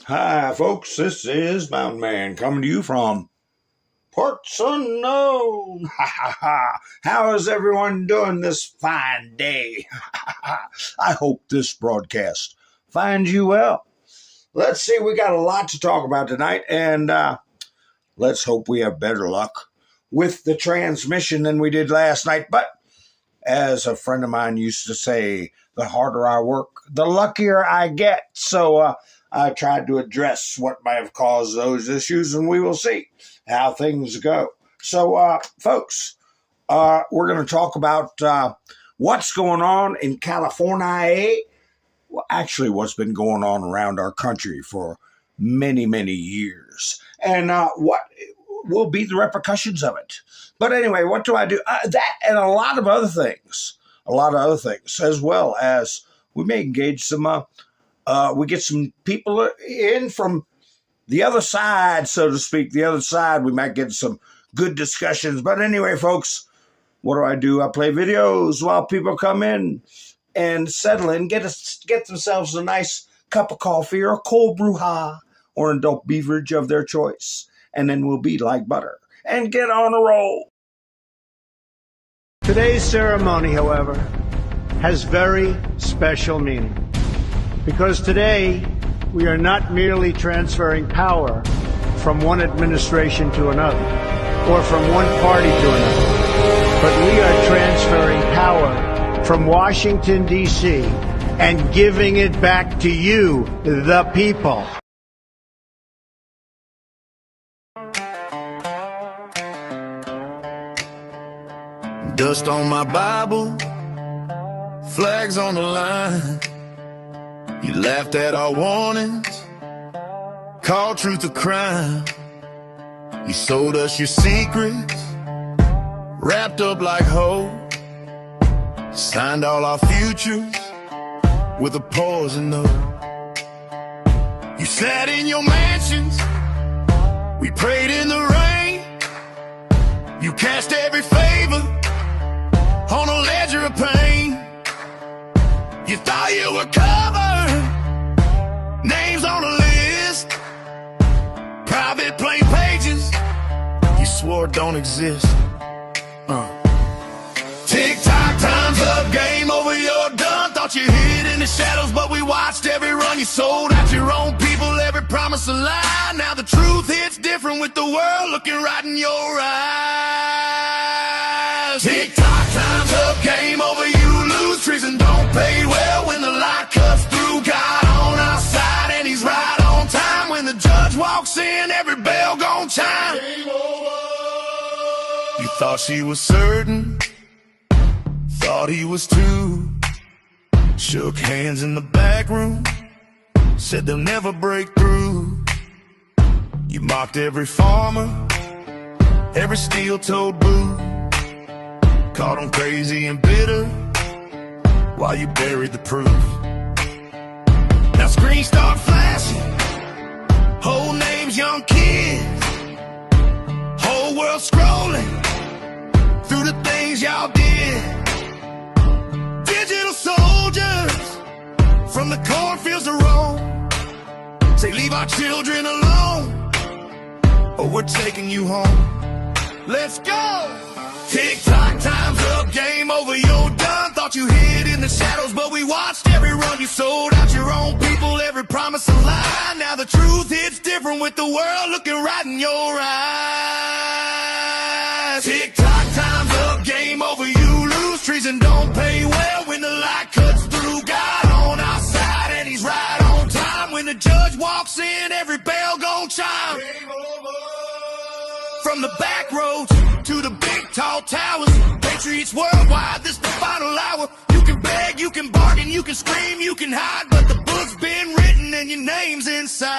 Hi, folks. This is Mountain Man coming to you from parts unknown. How is everyone doing this fine day? I hope this broadcast finds you well. Let's see, we got a lot to talk about tonight, and let's hope we have better luck with the transmission than we did last night. But as a friend of mine used to say, the harder I work, the luckier I get. So I tried to address what might have caused those issues, and we will see how things go. So, folks, we're going to talk about what's going on in California. Well, actually, what's been going on around our country for many, many years, and what will be the repercussions of it. But anyway, what do I do? That and a lot of other things, as well as we may engage some, we get some people in from the other side, so to speak, the other side. We might get some good discussions. But anyway, folks, what do? I play videos while people come in and settle in, get themselves a nice cup of coffee or a cold brew or an adult beverage of their choice. And then we'll be like butter and get on a roll. Today's ceremony, however, has very special meaning, because today we are not merely transferring power from one administration to another or from one party to another, but we are transferring power from Washington, D.C. and giving it back to you, the people. Dust on my Bible, flags on the line. You laughed at our warnings, called truth a crime. You sold us your secrets, wrapped up like hope. Signed all our futures with a poison note. You sat in your mansions, we prayed in the rain. You cast every favor on a ledger of pain. You thought you were covered, names on a list, private plain pages you swore don't exist. Tick-tock, time's up, game over, you're done. Thought you hid in the shadows, but we watched every run. You sold out your own people, every promise a lie. Now the truth hits different with the world looking right in your eyes. Tick-tock, time's up, game over, you lose. Treason don't pay well when the light cuts through. God on our side and he's right on time. When the judge walks in, every bell gon' chime. Game over. You thought she was certain, thought he was too. Shook hands in the back room, said they'll never break through. You mocked every farmer, every steel-toed boo. Called him crazy and bitter while you buried the proof. Now screens start flashing, whole names, young kids, whole world scrolling through the things y'all did. Digital soldiers from the cornfields to Rome say leave our children alone or we're taking you home. Let's go! Tick-tock, time's up, game over, you're done. Thought you hid in the shadows, but we watched every run. You sold out your own people, every promise a lie. Now the truth hits different with the world looking right in your eyes. Tick-tock, time's up, game over, you lose. Treason don't pay well when the light cuts through. God on our side and he's right on time. When the judge walks in, every bell gon' chime. Game over. From the back roads to the big tall towers, patriots worldwide, this the final hour. You can beg, you can bargain, you can scream, you can hide, but the book's been written and your name's inside.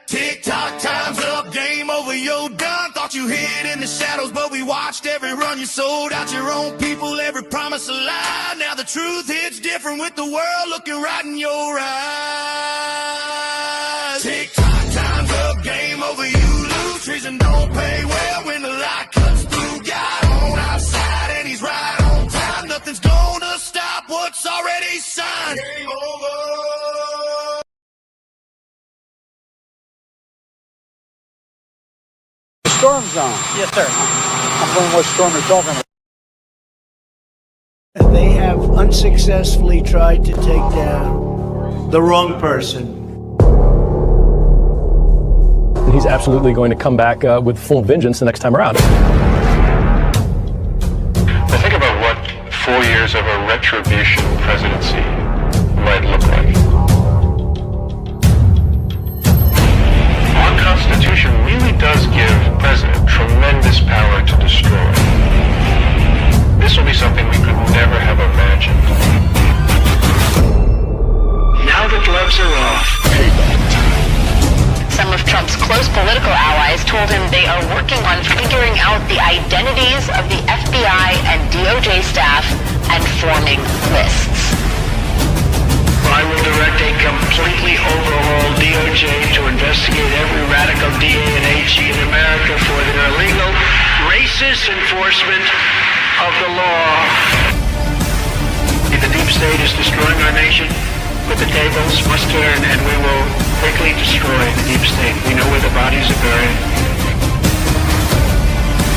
Tick-tock, time's up, game over, you're done. Thought you hid in the shadows, but we watched every run. You sold out your own people, every promise a lie. Now the truth hits different with the world looking right in your eyes. Tick-tock, time's up, game over, you lose. Treason don't pay well when the light cuts through. God on our side and he's right on time. Nothing's gonna stop what's already signed. Game over. gloves on. Yes, sir. I'm wondering what storm you're talking about. They have unsuccessfully tried to take down the wrong person. And he's absolutely going to come back with full vengeance the next time around. I think about what 4 years of a retribution presidency might look like. Our Constitution really does give the president tremendous power to destroy. This will be something we could never have imagined. Now the gloves are off. Some of Trump's close political allies told him they are working on figuring out the identities of the FBI and DOJ staff and forming lists. I will direct a completely overhauled DOJ to investigate every radical DA and HE in America for their illegal, racist enforcement of the law. If the deep state is destroying our nation, but the tables must turn and we will quickly destroy the deep state. We know where the bodies are buried.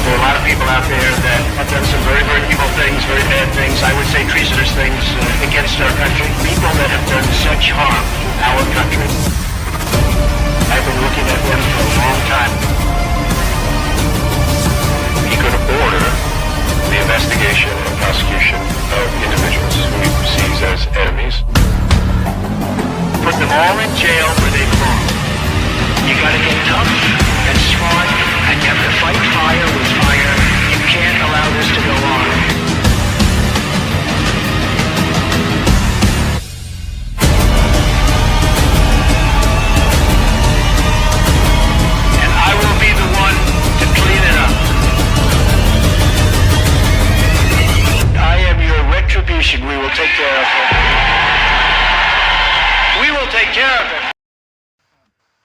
There are a lot of people out there that have done some very, very evil things, very bad things, I would say treasonous things against our country. People that have done such harm to our country. I've been looking at them for a long time. He could order the investigation and prosecution of individuals who he perceives as enemies. Put them all in jail where they belong. You gotta get tough and smart, and you have to fight fire with fire. You can't allow this to go on. And I will be the one to clean it up. I am your retribution. We will take care of it. We will take care of it.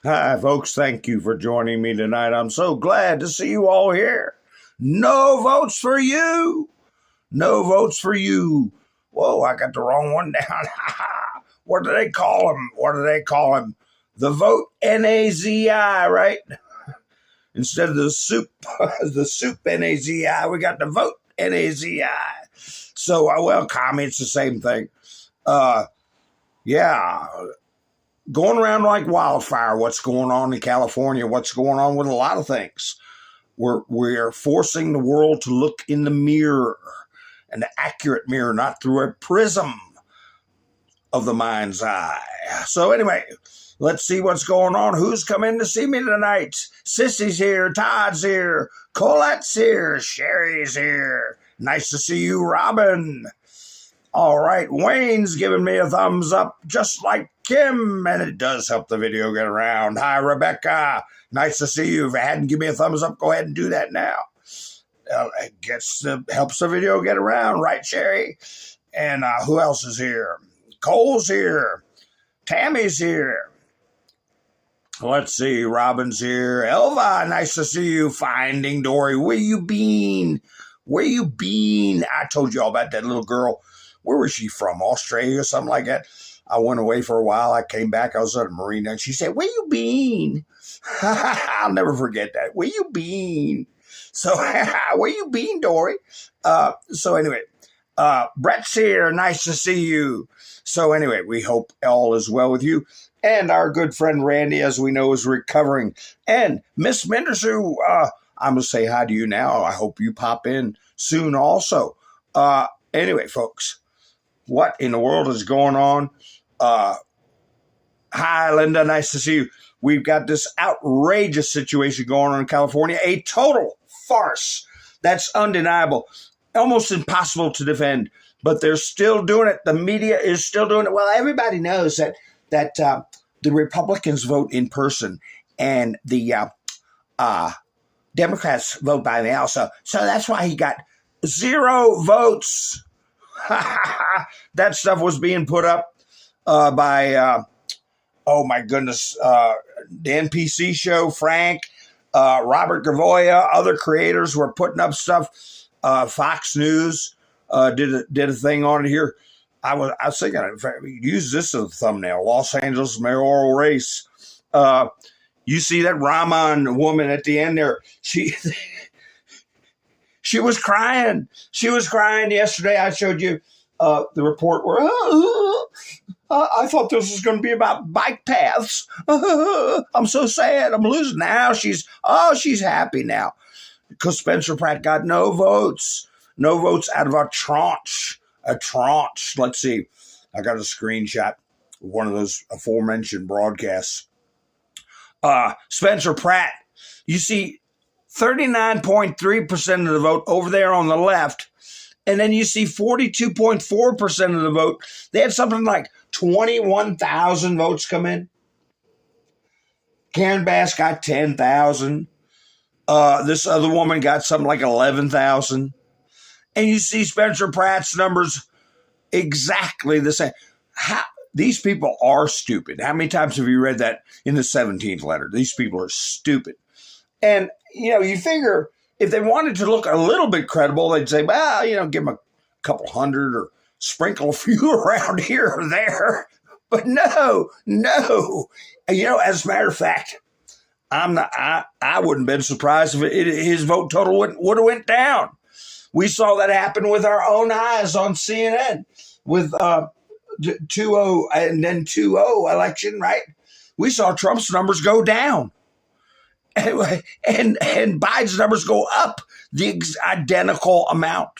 Hi, folks. Thank you for joining me tonight. I'm so glad to see you all here. No votes for you. No votes for you. Whoa, I got the wrong one down. What do they call him? What do they call him? The vote Nazi, right? Instead of the soup, the soup Nazi, we got the vote Nazi. So, well, it's the same thing. Yeah. Going around like wildfire, what's going on in California, what's going on with a lot of things. We're forcing the world to look in the mirror, an accurate mirror, not through a prism of the mind's eye. So anyway, let's see what's going on. Who's coming to see me tonight? Sissy's here, Todd's here, Colette's here, Sherry's here. Nice to see you, Robin. All right, Wayne's giving me a thumbs up just like Kim, and it does help the video get around. Hi, Rebecca. Nice to see you. If you hadn't given me a thumbs up, go ahead and do that now. It helps the video get around, right, Sherry? And who else is here? Cole's here. Tammy's here. Let's see, Robin's here. Elva, nice to see you. Finding Dory. Where you been? Where you been? I told you all about that little girl. Where was she from? Australia or something like that? I went away for a while. I came back. I was at a marina. And she said, where you been? I'll never forget that. Where you been? So, where you been, Dory? So anyway, Brett's here. Nice to see you. So anyway, we hope all is well with you. And our good friend Randy, as we know, is recovering. And Miss Mendersu, I'm going to say hi to you now. I hope you pop in soon also. Anyway, folks, what in the world is going on? Hi, Linda. Nice to see you. We've got this outrageous situation going on in California, a total farce. That's undeniable, almost impossible to defend, but they're still doing it. The media is still doing it. Well, everybody knows that the Republicans vote in person and the Democrats vote by mail. So that's why he got 0 votes. That stuff was being put up by, oh my goodness, the NPC show, Frank, Robert Gavoya, other creators were putting up stuff. Fox News did a thing on it here. I was thinking, in fact, use this as a thumbnail. Los Angeles mayoral race. You see that Rahman woman at the end there. She was crying. She was crying yesterday. I showed you the report where I thought this was going to be about bike paths. I'm so sad. I'm losing. Now she's happy now because Spencer Pratt got no votes. No votes out of a tranche. A tranche. Let's see. I got a screenshot of one of those aforementioned broadcasts. Spencer Pratt, you see 39.3% of the vote over there on the left. And then you see 42.4% of the vote. They had something like 21,000 votes come in. Karen Bass got 10,000. This other woman got something like 11,000. And you see Spencer Pratt's numbers exactly the same. These people are stupid. How many times have you read that in the 17th letter? These people are stupid. And, you figure if they wanted to look a little bit credible, they'd say, well, give them a couple hundred or sprinkle a few around here or there. But no. As a matter of fact, I wouldn't have been surprised if his vote total would have went down. We saw that happen with our own eyes on CNN with 2-0 and then 2-0 election, right? We saw Trump's numbers go down. And Biden's numbers go up the identical amount.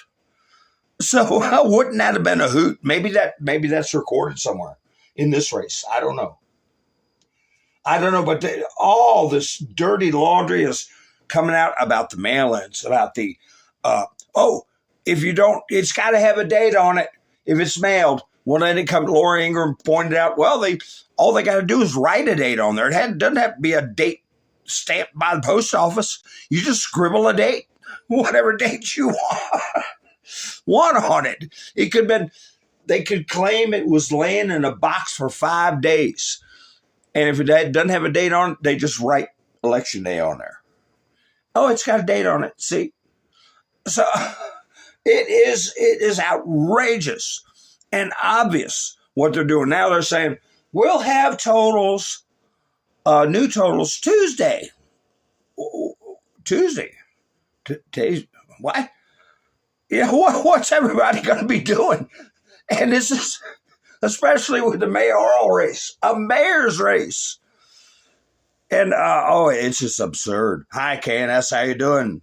So wouldn't that have been a hoot? Maybe that's recorded somewhere in this race. I don't know. But all this dirty laundry is coming out about the mail-ins, about the if you don't, it's got to have a date on it if it's mailed. Well, then Laura Ingraham pointed out, well, all they got to do is write a date on there. It doesn't have to be a date stamped by the post office. You just scribble a date, whatever date you want on it. It could have been, they could claim it was laying in a box for 5 days. And if it doesn't have a date on it, they just write election day on there. Oh, it's got a date on it. See? So it is outrageous and obvious what they're doing. Now they're saying, we'll have totals, new totals Tuesday. Tuesday? What? What's everybody going to be doing? And this is, especially with the mayoral race, a mayor's race. And, it's just absurd. Hi, KNS, how you doing?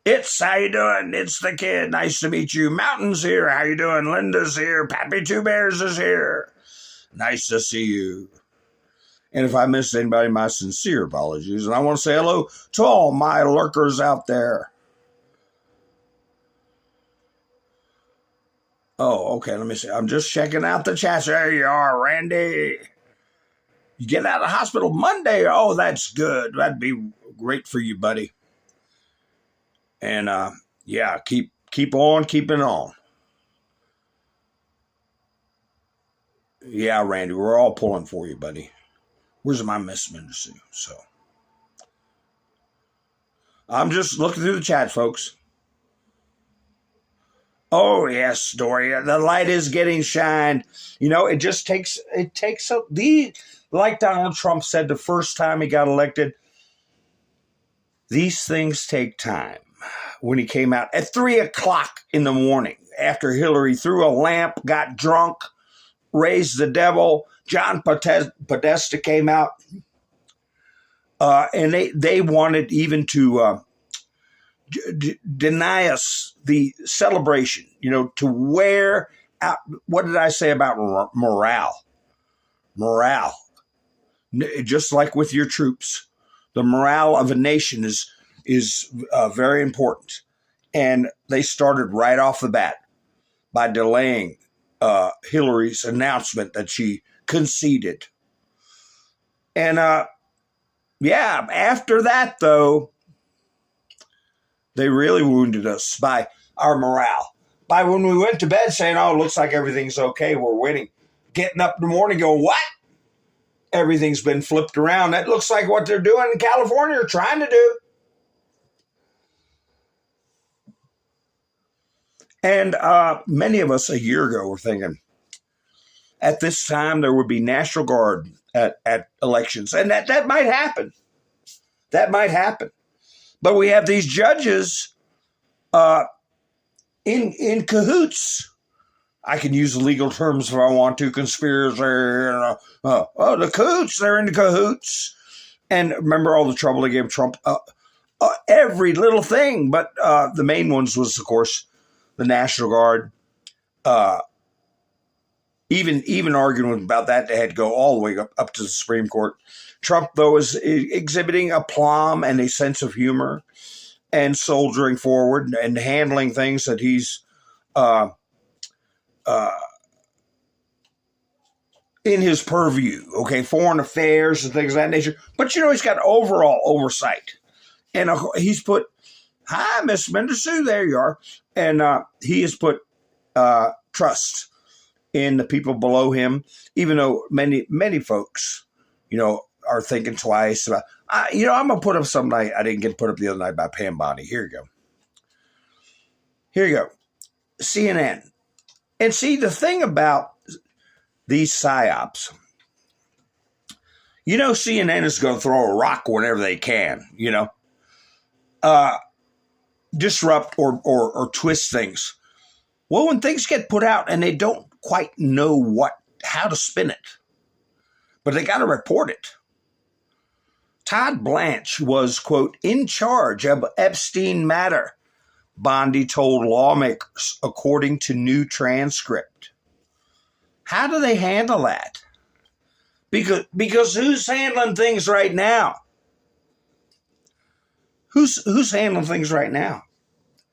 It's how you doing? It's the kid. Nice to meet you. Mountain's here. How you doing? Linda's here. Pappy Two Bears is here. Nice to see you. And if I missed anybody, my sincere apologies. And I want to say hello to all my lurkers out there. Oh, okay. Let me see. I'm just checking out the chat. There you are, Randy. You get out of the hospital Monday. Oh, that's good. That'd be great for you, buddy. And, keep on keeping on. Yeah, Randy, we're all pulling for you, buddy. Where's my Miss Mendersu? So, I'm just looking through the chat, folks. Oh, yes, Doria, the light is getting shined. It just takes, like Donald Trump said the first time he got elected, these things take time. When he came out at 3:00 in the morning after Hillary threw a lamp, got drunk, raised the devil, John Podesta came out, and they wanted even to deny us the celebration, to wear out. What did I say about morale? Morale. Just like with your troops, the morale of a nation is very important. And they started right off the bat by delaying Hillary's announcement that she conceded. And, after that, though, they really wounded us by our morale. By when we went to bed saying, oh, it looks like everything's okay, we're winning. Getting up in the morning going, what? Everything's been flipped around. That looks like what they're doing in California or trying to do. And many of us a year ago were thinking, at this time there would be National Guard at elections. And that might happen. That might happen. But we have these judges in cahoots. I can use legal terms if I want to, conspiracy. The cahoots, they're in cahoots. And remember all the trouble they gave Trump? Every little thing. But the main ones was, of course, the National Guard. Even arguing about that, they had to go all the way up to the Supreme Court. Trump, though, is exhibiting aplomb and a sense of humor and soldiering forward and handling things that he's in his purview, okay, foreign affairs and things of that nature. But, he's got overall oversight. And he's put, hi, Miss Mendersue, there you are. And he has put trust in the people below him, even though many folks, are thinking twice about, I'm going to put up something I didn't get put up the other night by Pam Bondi. Here you go. CNN. And see, the thing about these psyops, CNN is going to throw a rock whenever they can, disrupt or twist things. Well, when things get put out and they don't quite know how to spin it, but they got to report it. Todd Blanche was, quote, in charge of Epstein matter, Bondi told lawmakers, according to new transcript. How do they handle that? Because who's handling things right now? Who's handling things right now?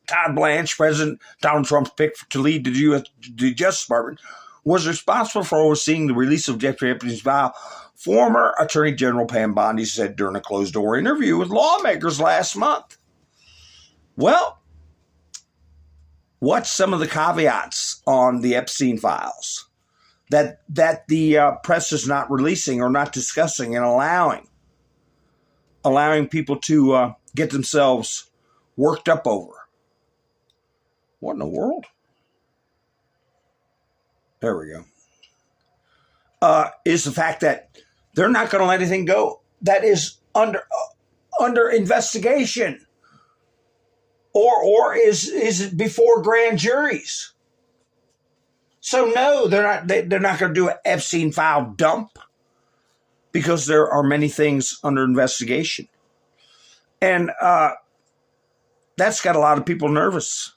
Todd Blanche, President Donald Trump's pick to lead the Justice Department, was responsible for overseeing the release of Jeffrey Epstein's file. Former Attorney General Pam Bondi said during a closed-door interview with lawmakers last month. Well, what's some of the caveats on the Epstein files that the press is not releasing or not discussing and allowing people to get themselves worked up over? What in the world? There we go. Is the fact that they're not going to let anything go that is under investigation, or is it before grand juries? So no, they're not going to do an Epstein file dump because there are many things under investigation, and that's got a lot of people nervous.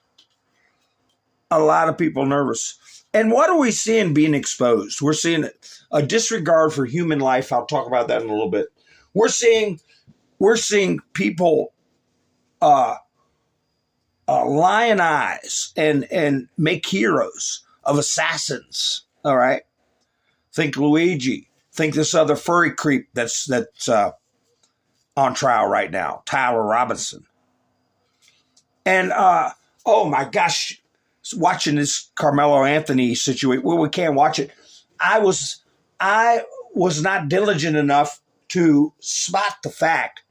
A lot of people nervous. And what are we seeing being exposed? We're seeing a disregard for human life. I'll talk about that in a little bit. We're seeing people lionize and make heroes of assassins. All right. Think Luigi. Think this other furry creep that's on trial right now, Tyler Robinson. And oh my gosh. Watching this Carmelo Anthony situation. Well, we can't watch it. I was not diligent enough to spot the fact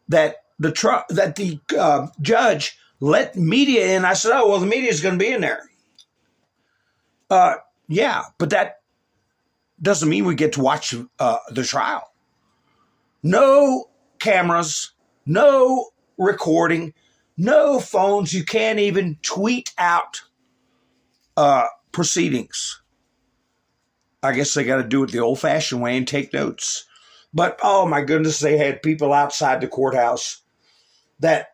that the judge let media in. I said, "Oh, well, the media is going to be in there." Yeah, but that doesn't mean we get to watch the trial. No cameras, no recording. No phones. You can't even tweet out proceedings. I guess they got to do it the old-fashioned way and take notes. But, oh, my goodness, they had people outside the courthouse that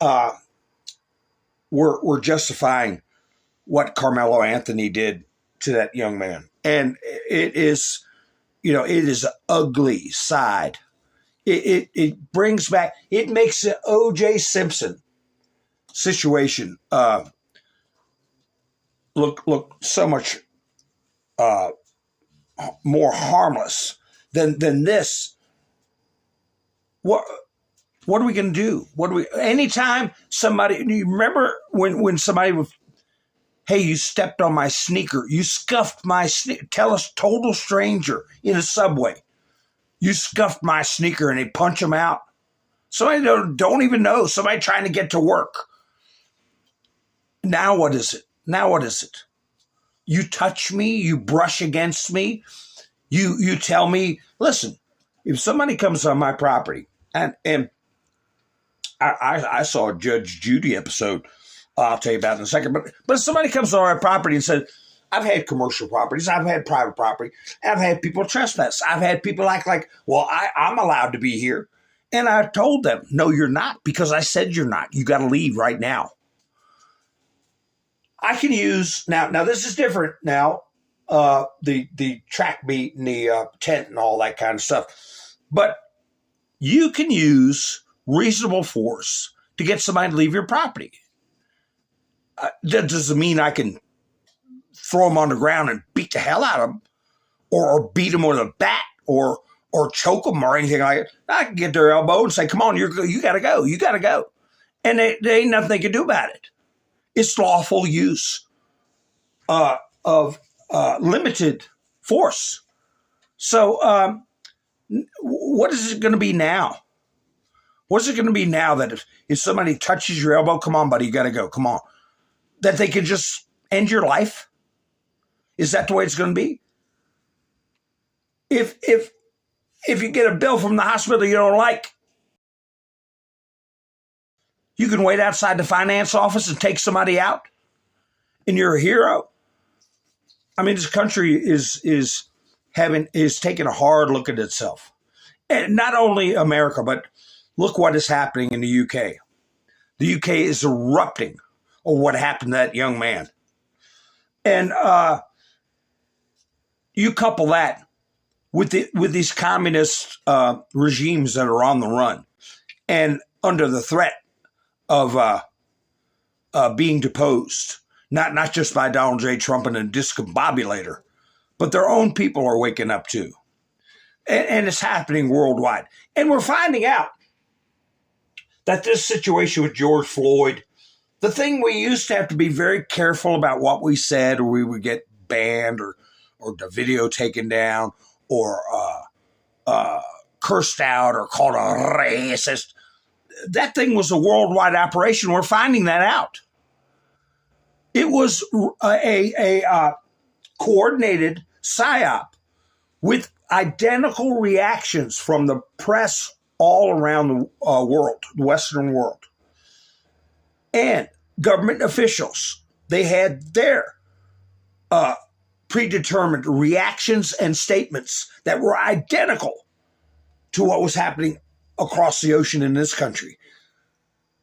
were justifying what Carmelo Anthony did to that young man. And it is, it is an ugly side. It brings back, it makes the O.J. Simpson situation look so much more harmless than this. What are we going to do? Anytime somebody, you remember when somebody would, hey, you stepped on my sneaker, you scuffed my sneaker, tell a total stranger in a subway, you scuffed my sneaker, and they punch them out. Somebody don't even know, somebody trying to get to work. Now what is it? You touch me, you brush against me, You tell me, listen, if somebody comes on my property, and I saw a Judge Judy episode, I'll tell you about it in a second, but if somebody comes on our property and says, I've had commercial properties, I've had private property, I've had people trespass, I've had people act like, well, I'm allowed to be here. And I told them, no, you're not, because I said you're not. You got to leave right now. I can use, now this is different now, the track meet and the tent and all that kind of stuff. But you can use reasonable force to get somebody to leave your property. That doesn't mean I can throw them on the ground and beat the hell out of them, or beat them with a bat, or choke them or anything like that. I can get their elbow and say, come on, you got to go. You got to go. And there ain't nothing they can do about it. It's lawful use of limited force. So what is it going to be now? What's it going to be now that if somebody touches your elbow, come on, buddy, you got to go. Come on. That they can just end your life? Is that the way it's going to be? If you get a bill from the hospital you don't like, you can wait outside the finance office and take somebody out, and you're a hero. I mean, this country is taking a hard look at itself, and not only America, but look what is happening in the UK. The UK is erupting over what happened to that young man, and you couple that with these communist regimes that are on the run and under the threat of being deposed, not just by Donald J. Trump and a discombobulator, but their own people are waking up too. And it's happening worldwide. And we're finding out that this situation with George Floyd, the thing we used to have to be very careful about what we said, or we would get banned or the video taken down, or cursed out or called a racist. That thing was a worldwide operation. We're finding that out. It was a coordinated psyop with identical reactions from the press all around the world, the Western world. And government officials, they had their predetermined reactions and statements that were identical to what was happening across the ocean in this country.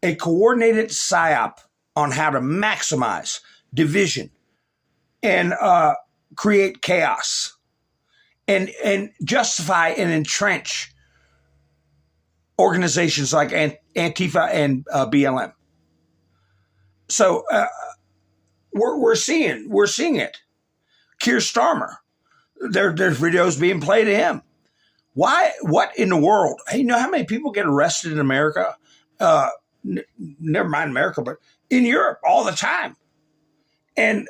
A coordinated psyop on how to maximize division and create chaos and justify and entrench organizations like Antifa and BLM. So we're seeing it. Keir Starmer, there's videos being played of him. Why? What in the world? Hey, you know how many people get arrested in America? Never mind America, but in Europe all the time. And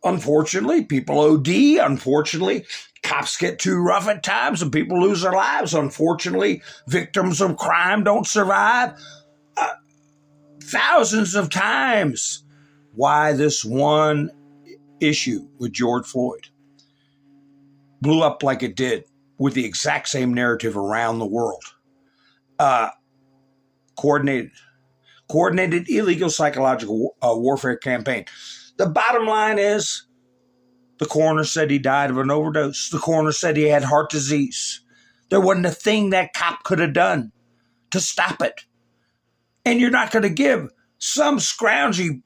unfortunately, people OD. Unfortunately, cops get too rough at times and people lose their lives. Unfortunately, victims of crime don't survive. Thousands of times. Why this one issue with George Floyd blew up like it did, with the exact same narrative around the world. Coordinated illegal psychological warfare campaign. The bottom line is, the coroner said he died of an overdose. The coroner said he had heart disease. There wasn't a thing that cop could have done to stop it. And you're not going to give some scroungy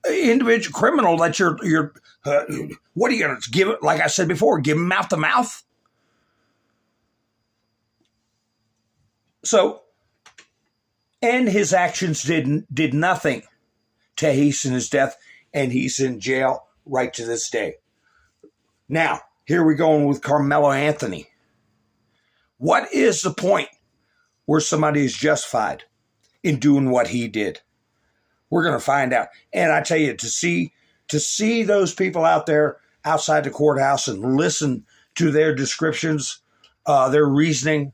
individual criminal that you're what are you going to give it? Like I said before, give him mouth to mouth. So, and his actions did nothing to hasten his death, and he's in jail right to this day. Now, here we go with Carmelo Anthony. What is the point where somebody is justified in doing what he did? We're going to find out. And I tell you, to see those people out there outside the courthouse and listen to their descriptions, their reasoning,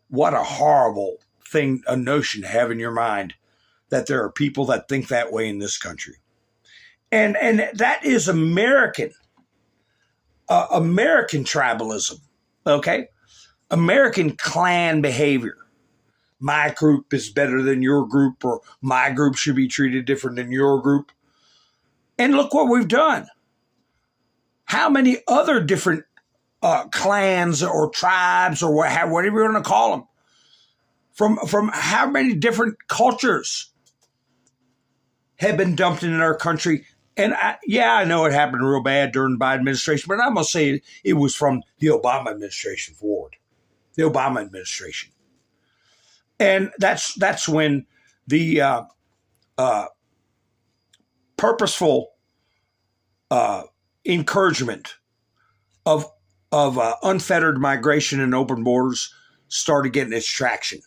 what a horrible thing, a notion to have in your mind, that there are people that think that way in this country. And that is American. American tribalism, okay? American clan behavior. My group is better than your group, or my group should be treated different than your group. And look what we've done. How many other different clans or tribes or whatever you want to call them, from how many different cultures have been dumped into our country? And I know it happened real bad during the Biden administration, but I'm going to say it was from the Obama administration forward, the Obama administration. And that's when the purposeful encouragement of unfettered migration and open borders started getting its traction.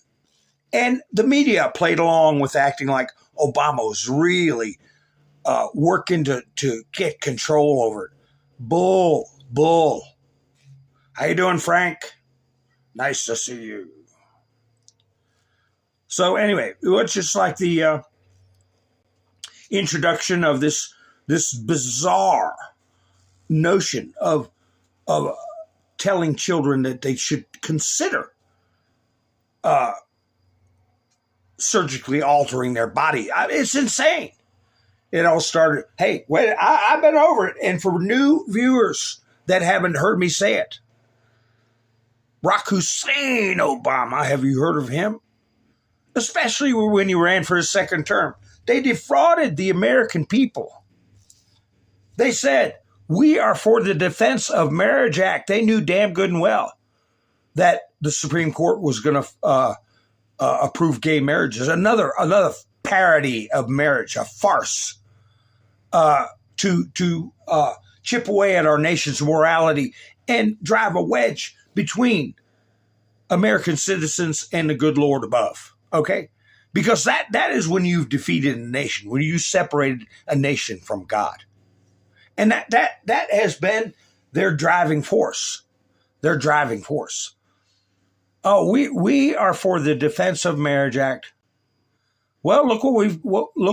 And the media played along with acting like Obama was really working to get control over it. Bull. How you doing, Frank? Nice to see you. So anyway, it was just like the introduction of this bizarre notion of telling children that they should consider surgically altering their body. It's insane. It all started, hey, wait, I've been over it. And for new viewers that haven't heard me say it, Barack Hussein Obama, have you heard of him? Especially when he ran for his second term. They defrauded the American people. They said, we are for the Defense of Marriage Act. They knew damn good and well that the Supreme Court was going to approve gay marriages. Another parody of marriage, a farce, to chip away at our nation's morality and drive a wedge between American citizens and the good Lord above. Okay? Because that is when you've defeated a nation, when you separated a nation from God. And that has been their driving force. Their driving force. Oh, we are for the Defense of Marriage Act. Well, look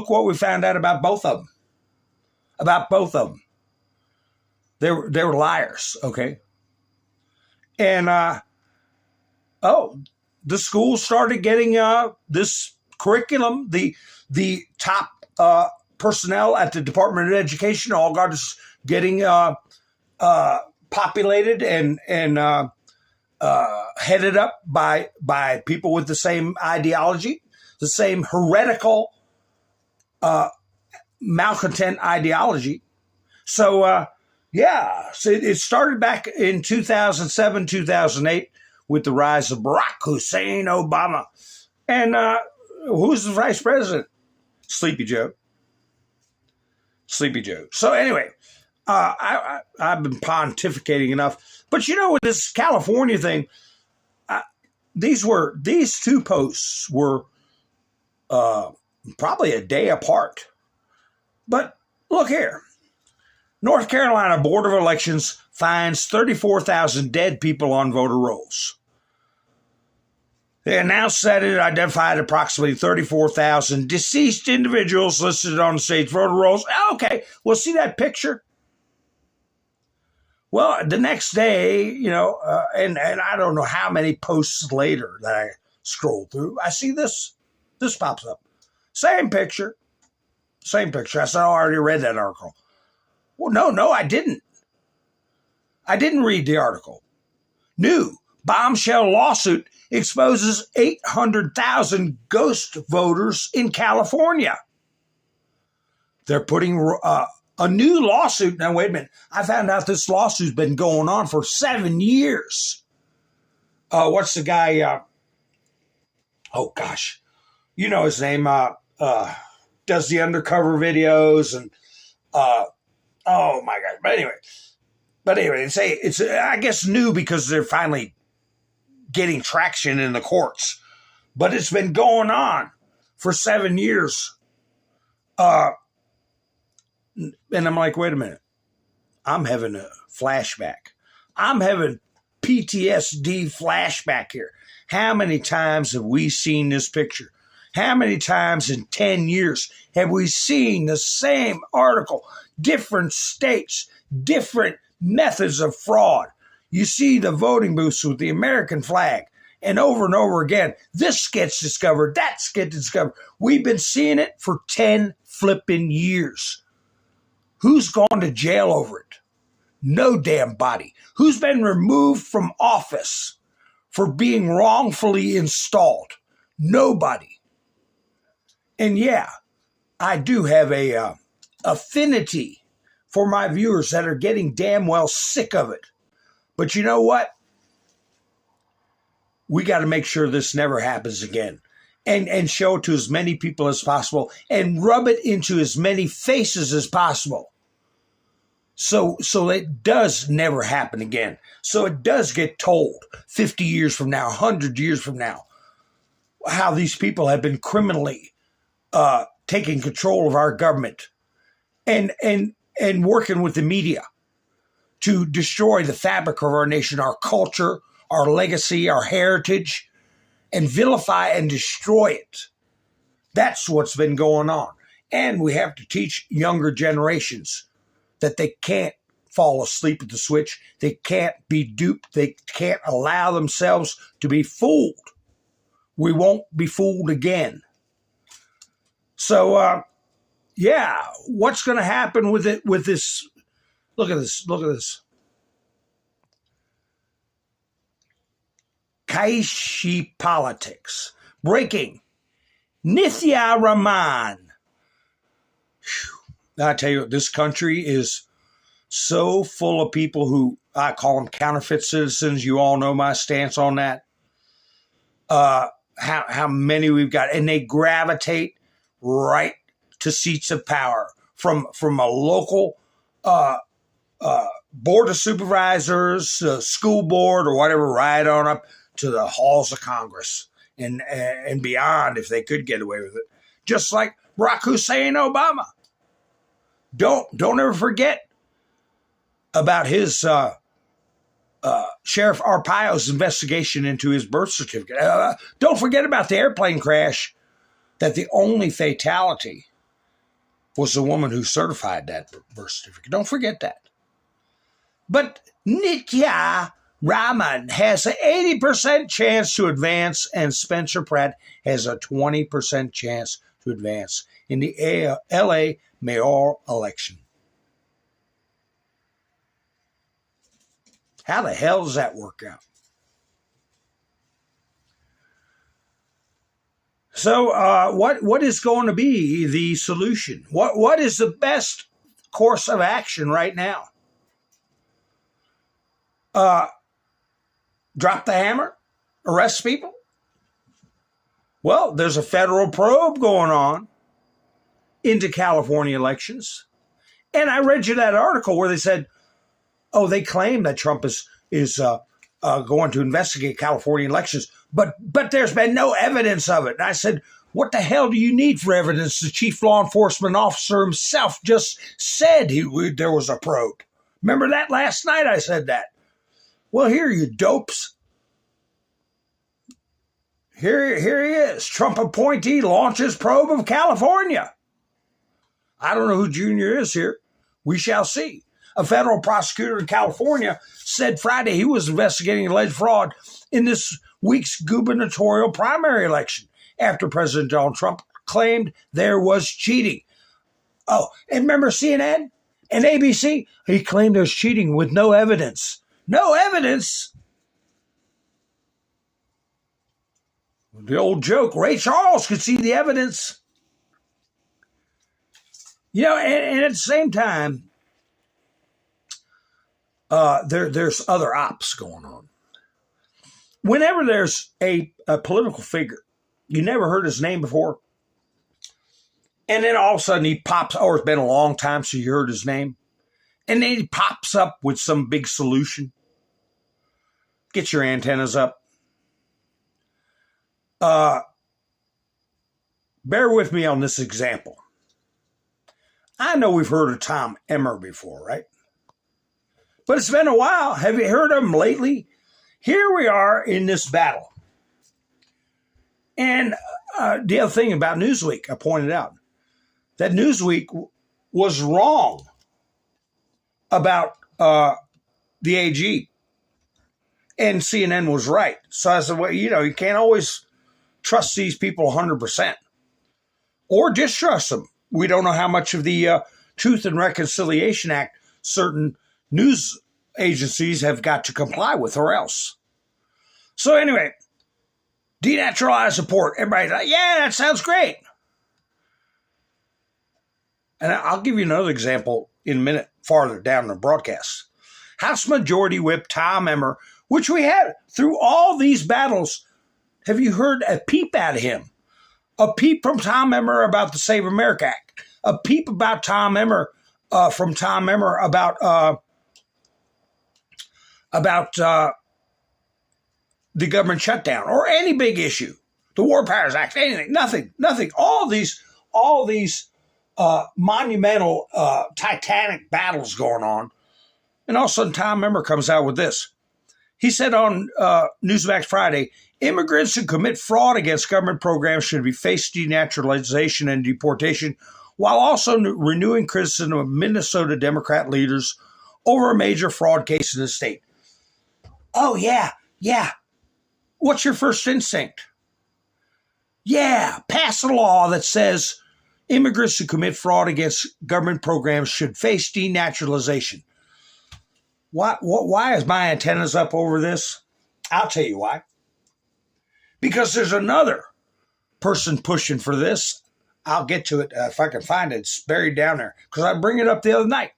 what we found out about both of them. About both of them. They were liars, okay? And the schools started getting this curriculum. The top personnel at the Department of Education all got getting populated and headed up by people with the same ideology, the same heretical malcontent ideology. So so it started back in 2007, 2008 with the rise of Barack Hussein Obama. And who's the vice president? Sleepy Joe. So anyway, I've been pontificating enough. But with this California thing, these two posts were probably a day apart. But look here. North Carolina Board of Elections finds 34,000 dead people on voter rolls. They announced that it identified approximately 34,000 deceased individuals listed on the state's voter rolls. Okay, well, see that picture? Well, the next day, and I don't know how many posts later that I scroll through, I see this pops up. Same picture. I said, I already read that article. Well, no, I didn't. I didn't read the article. New bombshell lawsuit exposes 800,000 ghost voters in California. They're putting a new lawsuit. Now, wait a minute. I found out this lawsuit's been going on for 7 years. What's the guy? Oh, gosh. You know his name. Does the undercover videos and oh, my God. But anyway, it's I guess new because they're finally getting traction in the courts. But it's been going on for 7 years. And I'm like, wait a minute. I'm having a flashback. I'm having PTSD flashback here. How many times have we seen this picture? How many times in 10 years have we seen the same article? Different states, different methods of fraud. You see the voting booths with the American flag, and over again, this gets discovered, that gets discovered. We've been seeing it for 10 flipping years. Who's gone to jail over it? No damn body. Who's been removed from office for being wrongfully installed? Nobody. And yeah, I do have a affinity for my viewers that are getting damn well sick of it. But you know what? We got to make sure this never happens again, and show it to as many people as possible and rub it into as many faces as possible. So it does never happen again. So it does get told 50 years from now, 100 years from now, how these people have been criminally taking control of our government and working with the media to destroy the fabric of our nation, our culture, our legacy, our heritage, and vilify and destroy it. That's what's been going on. And we have to teach younger generations that they can't fall asleep at the switch. They can't be duped. They can't allow themselves to be fooled. We won't be fooled again. So, yeah, what's going to happen with it, with this? Look at this. Look at this. Kaishi politics. Breaking. Nithya Raman. I tell you, this country is so full of people who I call them counterfeit citizens. You all know my stance on that. How many we've got, and they gravitate right to seats of power from a local board of supervisors, school board, or whatever, right on up to the halls of Congress and beyond, if they could get away with it. Just like Barack Hussein Obama. Don't ever forget about his Sheriff Arpaio's investigation into his birth certificate. Don't forget about the airplane crash, that the only fatality was the woman who certified that birth certificate. Don't forget that. But Nithya Raman has an 80% chance to advance, and Spencer Pratt has a 20% chance to advance in the LA mayoral election. How the hell does that work out? So what is going to be the solution? What is the best course of action right now? Drop the hammer? Arrest people? Well, there's a federal probe going on into California elections. And I read you that article where they said, oh, they claim that Trump is going to investigate California elections, but there's been no evidence of it. And I said, what the hell do you need for evidence? The chief law enforcement officer himself just said there was a probe. Remember that last night I said that? Well, here, you dopes. Here he is. Trump appointee launches probe of California. I don't know who Junior is here. We shall see. A federal prosecutor in California said Friday he was investigating alleged fraud in this week's gubernatorial primary election after President Donald Trump claimed there was cheating. Oh, and remember CNN and ABC? He claimed there's cheating with no evidence. No evidence? The old joke, Ray Charles could see the evidence. You know, and at the same time, there's other ops going on. Whenever there's a political figure, you never heard his name before, and then all of a sudden he pops, or it's been a long time since you heard his name, and then he pops up with some big solution. Get your antennas up. Bear with me on this example. I know we've heard of Tom Emmer before, right? But it's been a while. Have you heard of him lately? Here we are in this battle. And the other thing about Newsweek, I pointed out that Newsweek was wrong about the AG. And CNN was right. So I said, well, you can't always trust these people 100%. Or distrust them. We don't know how much of the Truth and Reconciliation Act certain news agencies have got to comply with or else. So anyway, denaturalized support. Everybody's like, yeah, that sounds great. And I'll give you another example in a minute farther down the broadcast. House Majority Whip Tom Emmer, which we had through all these battles. Have you heard a peep out of him? A peep from Tom Emmer about the Save America Act. A peep about Tom Emmer from Tom Emmer about the government shutdown or any big issue, the War Powers Act, anything, nothing. All these monumental, titanic battles going on, and all of a sudden Tom Emmer comes out with this. He said on Newsmax Friday, immigrants who commit fraud against government programs should be faced denaturalization and deportation, while also renewing criticism of Minnesota Democrat leaders over a major fraud case in the state. Oh, yeah. What's your first instinct? Yeah, pass a law that says immigrants who commit fraud against government programs should face denaturalization. Why is my antennas up over this? I'll tell you why. Because there's another person pushing for this. I'll get to it if I can find it. It's buried down there because I bring it up the other night.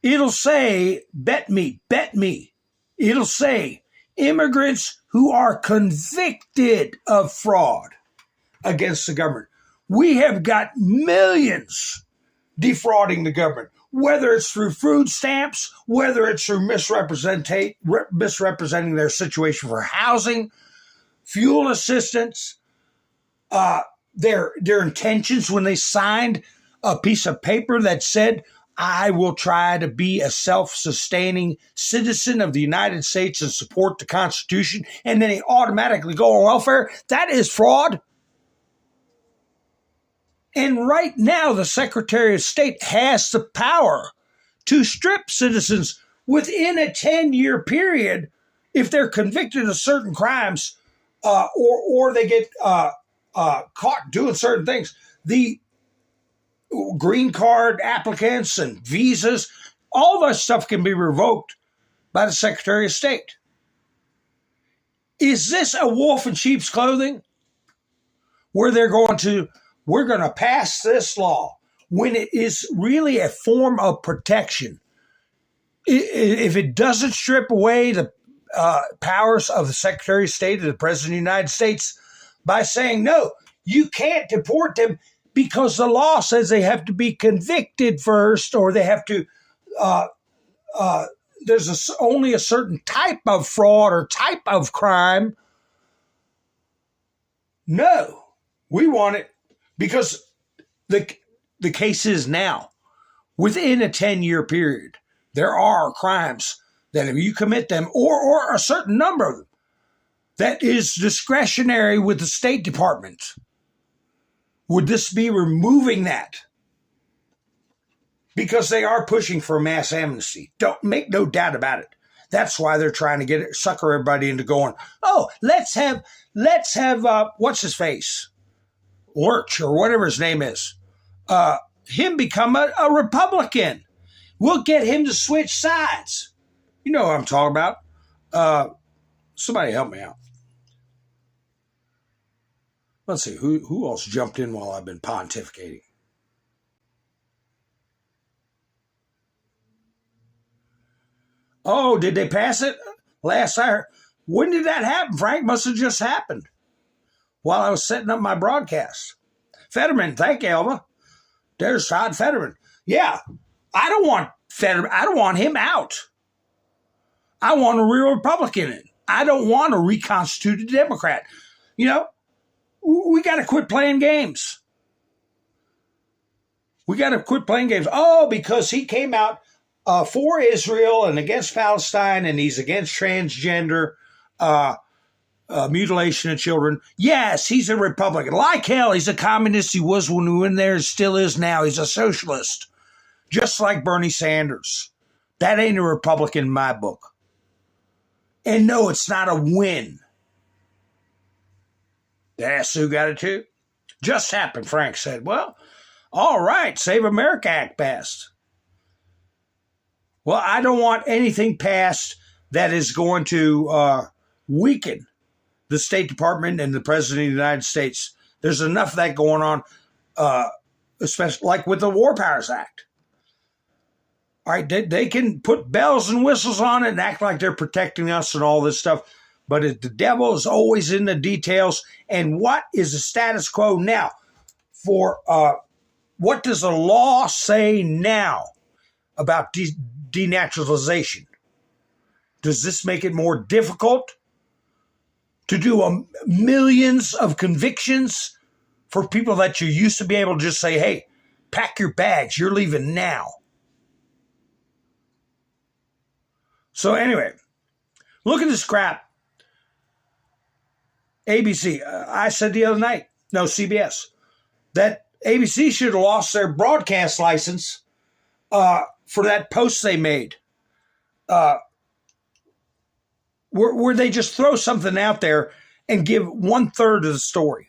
It'll say, bet me. It'll say immigrants who are convicted of fraud against the government. We have got millions defrauding the government, whether it's through food stamps, whether it's through misrepresenting their situation for housing, fuel assistance, their intentions when they signed a piece of paper that said, I will try to be a self-sustaining citizen of the United States and support the Constitution, and then they automatically go on welfare. That is fraud. And right now, the Secretary of State has the power to strip citizens within a 10-year period if they're convicted of certain crimes or they get caught doing certain things. The green card applicants and visas, all that stuff can be revoked by the Secretary of State. Is this a wolf in sheep's clothing? Where they're going to, we're going to pass this law when it is really a form of protection. If it doesn't strip away the powers of the Secretary of State or the President of the United States by saying, no, you can't deport them because the law says they have to be convicted first, or they have to, there's only a certain type of fraud or type of crime. No, we want it because the case is now, within a 10-year period, there are crimes that if you commit them, or a certain number of them, that is discretionary with the State Department. Would this be removing that? Because they are pushing for mass amnesty. Don't make no doubt about it. That's why they're trying to sucker everybody into going, oh, let's have what's his face? Lurch, or whatever his name is. Him become a Republican. We'll get him to switch sides. You know what I'm talking about. Somebody help me out. Let's see, who else jumped in while I've been pontificating? Oh, did they pass it? Last I heard. When did that happen, Frank? Must have just happened while I was setting up my broadcast. Fetterman, thank you, Elva. There's Todd Fetterman. Yeah, I don't want Fetterman. I don't want him out. I want a real Republican in. I don't want a reconstituted Democrat. You know, we got to quit playing games. We got to quit playing games. Oh, because he came out for Israel and against Palestine, and he's against transgender mutilation of children. Yes, he's a Republican. Like hell, he's a communist. He was when we went there and still is now. He's a socialist. just like Bernie Sanders. That ain't a Republican in my book. And no, it's not a win. That's who got it too. Just happened, Frank said. Well, all right, Save America Act passed. Well, I don't want anything passed that is going to weaken the State Department and the President of the United States. There's enough of that going on, especially like with the War Powers Act. All right, they can put bells and whistles on it and act like they're protecting us and all this stuff, but the devil is always in the details. And what is the status quo now? For what does the law say now about denaturalization? Does this make it more difficult to do millions of convictions for people that you used to be able to just say, hey, pack your bags, you're leaving now? So anyway, look at this crap. ABC, I said the other night, no, CBS, that ABC should have lost their broadcast license for that post they made, where they just throw something out there and give 1/3 of the story.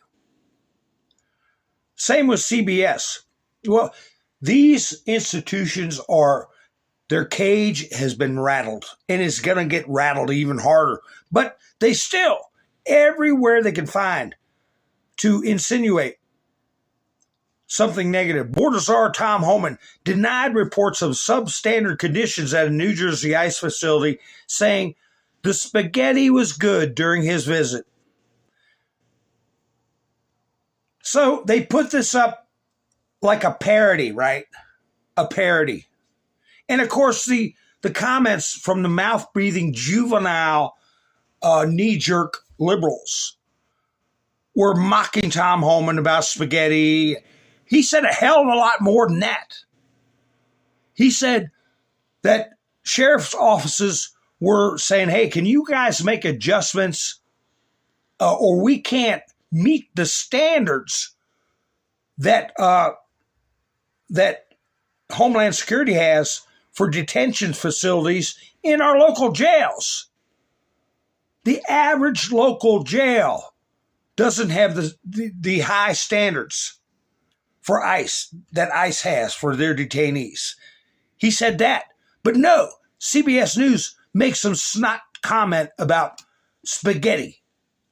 Same with CBS. Well, these institutions their cage has been rattled, and it's going to get rattled even harder. But they still, everywhere they can find to insinuate something negative. Border czar Tom Homan denied reports of substandard conditions at a New Jersey ICE facility, saying the spaghetti was good during his visit. So they put this up like a parody, right? A parody. And of course, the comments from the mouth-breathing, juvenile, knee-jerk liberals were mocking Tom Homan about spaghetti. He said a hell of a lot more than that. He said that sheriff's offices were saying, hey, can you guys make adjustments or we can't meet the standards that that Homeland Security has for detention facilities in our local jails. The average local jail doesn't have the high standards for ICE that ICE has for their detainees. He said that. But no, CBS News makes some snot comment about spaghetti.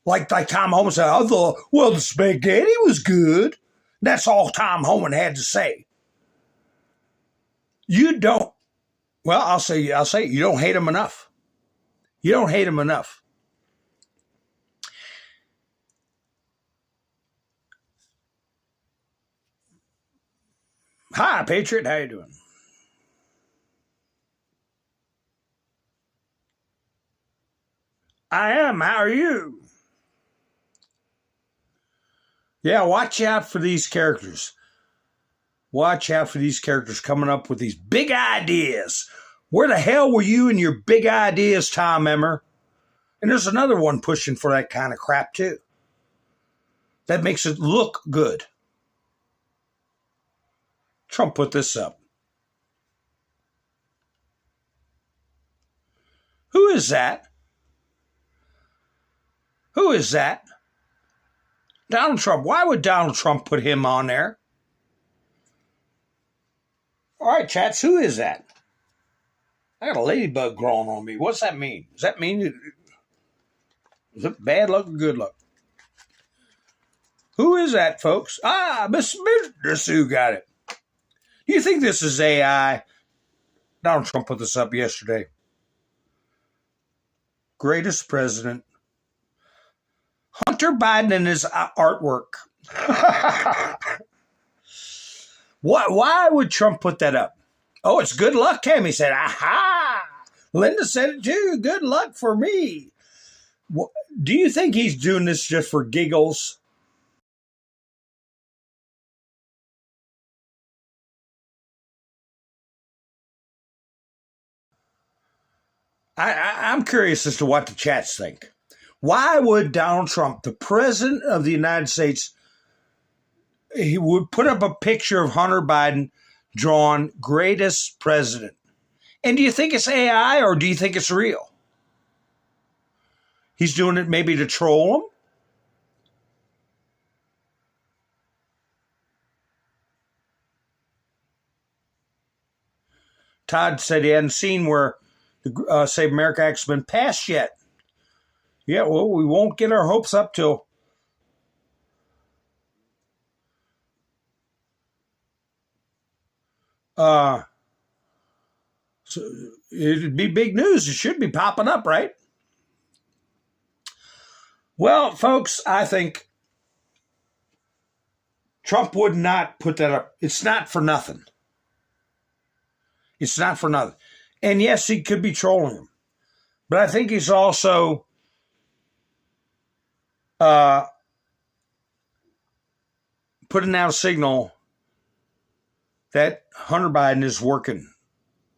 Like Tom Homan said, I thought, well, the spaghetti was good. That's all Tom Homan had to say. You don't, well, I'll say you don't hate him enough. You don't hate him enough. Hi, Patriot. How you doing? I am. How are you? Yeah, watch out for these characters. Watch out for these characters coming up with these big ideas. Where the hell were you and your big ideas, Tom Emmer? And there's another one pushing for that kind of crap, too. That makes it look good. Trump put this up. Who is that? Who is that? Donald Trump. Why would Donald Trump put him on there? All right, chats, who is that? I got a ladybug growing on me. What's that mean? Does that mean is it bad luck or good luck? Who is that, folks? Miss Sue got it. Do you think this is AI? Donald Trump put this up yesterday. Greatest president. Hunter Biden and his artwork. Why would Trump put that up? Oh, it's good luck, Tammy said. Aha! Linda said it too. Good luck for me. Do you think he's doing this just for giggles? I'm curious as to what the chats think. Why would Donald Trump, the president of the United States, he would put up a picture of Hunter Biden drawn greatest president. And do you think it's AI or do you think it's real? He's doing it maybe to troll him. Todd said he hadn't seen where the Save America Act's been passed yet. Yeah, well, we won't get our hopes up till so it'd be big news. It should be popping up, right? Well, folks, I think Trump would not put that up. It's not for nothing. It's not for nothing. And yes, he could be trolling him. But I think he's also putting out a signal that Hunter Biden is working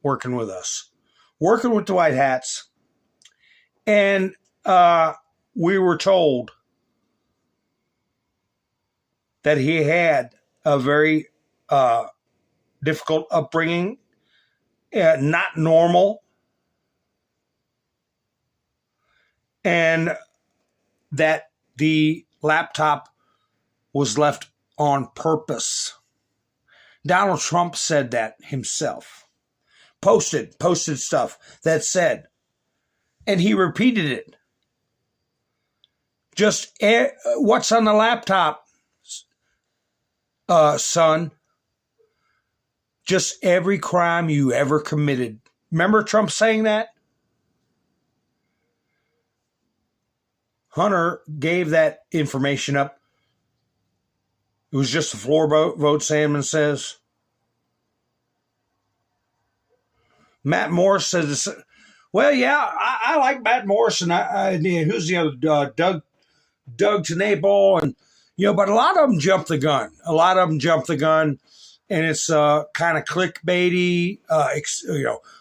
with us, working with the White Hats. And we were told that he had a very difficult upbringing, not normal, and that the laptop was left on purpose. Donald Trump said that himself. Posted stuff that said, and he repeated it. Just what's on the laptop, son? Just every crime you ever committed. Remember Trump saying that? Hunter gave that information up. It was just a floor vote, Sandman says. Matt Morris says, well, yeah, I like Matt Morris, and who's the other? Doug TenNapel, and but a lot of them jump the gun. And it's kind of clickbaity,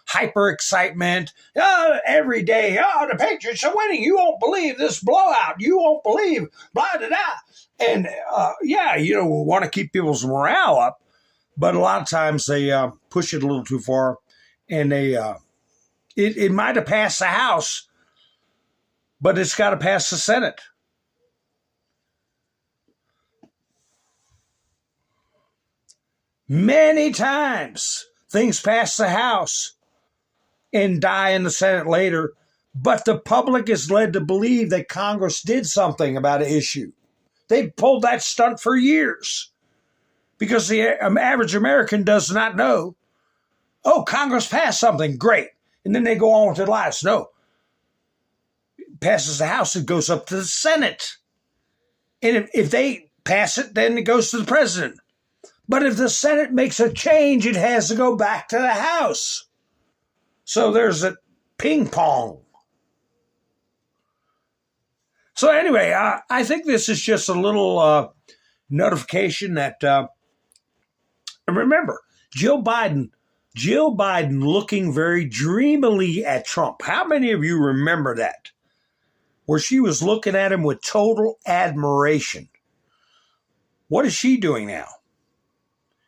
hyper excitement. Every day, the Patriots are winning. You won't believe this blowout. You won't believe blah da da. And we want to keep people's morale up, but a lot of times they push it a little too far, and they it might have passed the House, but it's got to pass the Senate. Many times things pass the House and die in the Senate later, but the public is led to believe that Congress did something about an issue. They pulled that stunt for years because the average American does not know, Congress passed something, great. And then they go on with their lives. No. It passes the House, it goes up to the Senate. And if they pass it, then it goes to the president. But if the Senate makes a change, it has to go back to the House. So there's a ping pong. So anyway, I think this is just a little notification that, remember, Jill Biden looking very dreamily at Trump. How many of you remember that? Where she was looking at him with total admiration. What is she doing now?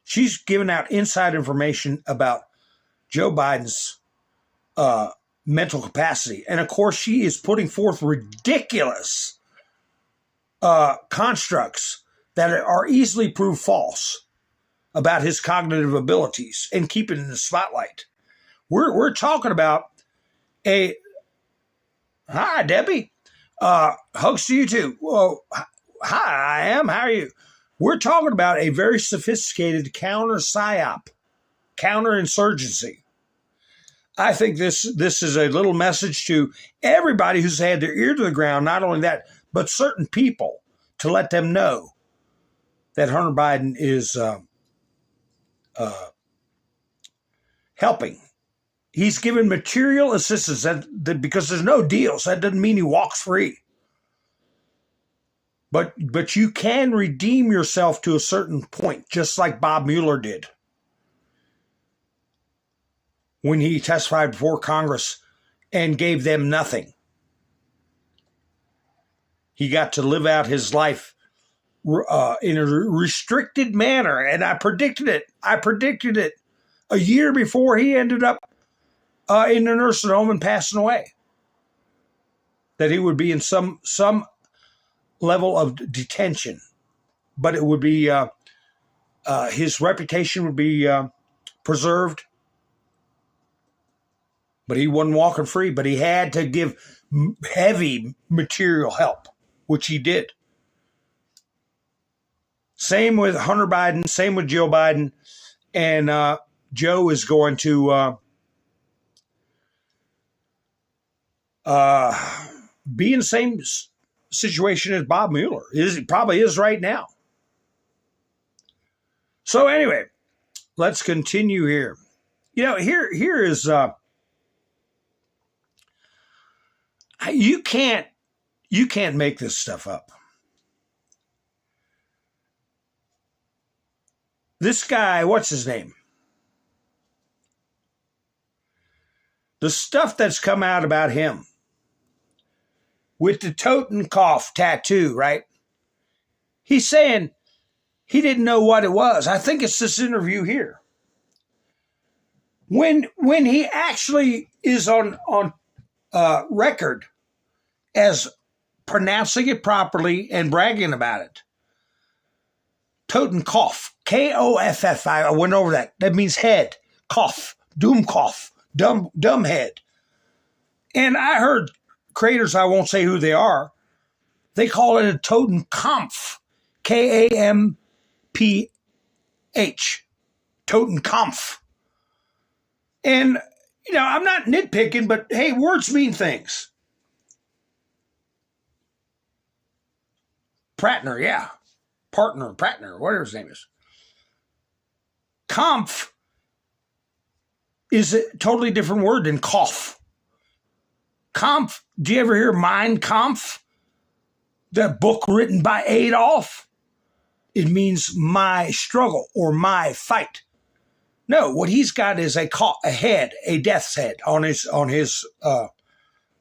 She's giving out inside information about Joe Biden's mental capacity. And of course, she is putting forth ridiculous constructs that are easily proved false about his cognitive abilities and keep it in the spotlight. We're talking about hi, Debbie. Hugs to you too. Well, hi, I am. How are you? We're talking about a very sophisticated counter-psyop, counterinsurgency. I think this is a little message to everybody who's had their ear to the ground, not only that, but certain people, to let them know that Hunter Biden is helping. He's given material assistance that because there's no deals, that doesn't mean he walks free. But you can redeem yourself to a certain point, just like Bob Mueller did when he testified before Congress and gave them nothing. He got to live out his life in a restricted manner, and I predicted it. I predicted it a year before he ended up in the nursing home and passing away, that he would be in some level of detention, but it would be his reputation would be preserved. But he wasn't walking free, but he had to give heavy material help, which he did. Same with Hunter Biden, same with Joe Biden, and Joe is going to be in the same situation as Bob Mueller. Probably is right now. So anyway, let's continue here. Here is you can't make this stuff up. This guy, what's his name? The stuff that's come out about him with the Totenkopf tattoo, right? He's saying he didn't know what it was. I think it's this interview here. When he actually is on record as pronouncing it properly and bragging about it. Totenkopf, Koff. I went over that. That means head. Kopf, Doomkopf, dumb head. And I heard creators, I won't say who they are, they call it a Totenkopf, Kamph, Totenkopf. And, I'm not nitpicking, but hey, words mean things. Prattner, yeah. Prattner, whatever his name is. Kampf is a totally different word than Kopf. Kampf, do you ever hear Mein Kampf? The book written by Adolf? It means my struggle or my fight. No, what he's got is a head, a death's head on his that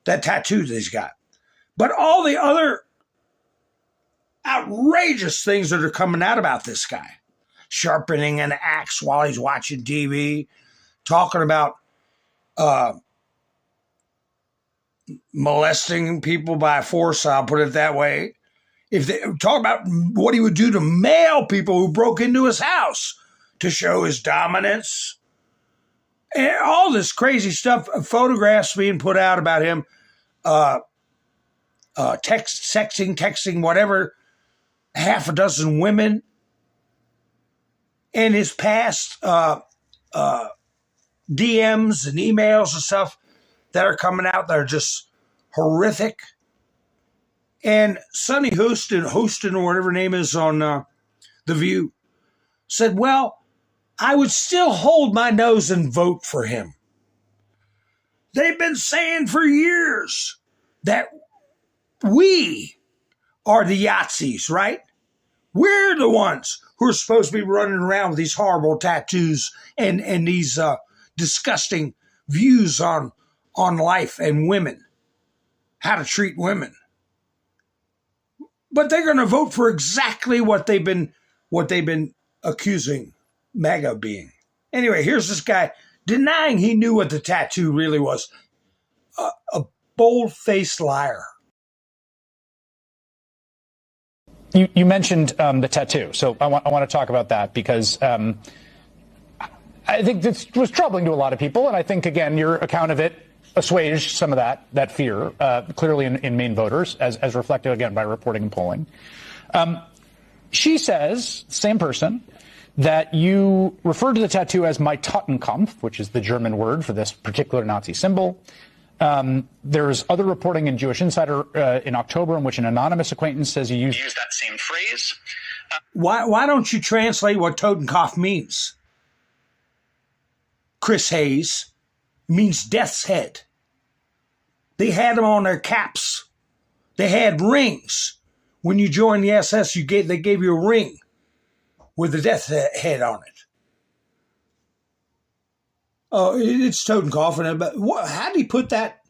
tattoo that he's got. But all the other outrageous things that are coming out about this guy, sharpening an axe while he's watching TV, talking about molesting people by force, I'll put it that way. If they talk about what he would do to male people who broke into his house to show his dominance, and all this crazy stuff, photographs being put out about him, texting, whatever, half a dozen women, and his past DMs and emails and stuff that are coming out that are just horrific. And Sonny Houston, or whatever her name is on The View, said, well, I would still hold my nose and vote for him. They've been saying for years that we are the Yahtzees, right? We're the ones who are supposed to be running around with these horrible tattoos and these disgusting views on life and women, how to treat women. But they're going to vote for exactly what they've been accusing MAGA of being. Anyway, here's this guy denying he knew what the tattoo really was. A bold-faced liar. You mentioned the tattoo, so I want to talk about that because I think this was troubling to a lot of people, and I think, again, your account of it assuaged some of that fear, clearly in Maine voters, as reflected, again, by reporting and polling. She says, same person, that you referred to the tattoo as my Totenkopf, which is the German word for this particular Nazi symbol. There's other reporting in Jewish Insider in October in which an anonymous acquaintance says you used that same phrase. Why don't you translate what Totenkopf means? Chris Hayes, means death's head. They had them on their caps. They had rings. When you joined the SS, they gave you a ring with the death head on it. Oh, it's Totenkopf. But how did he put that?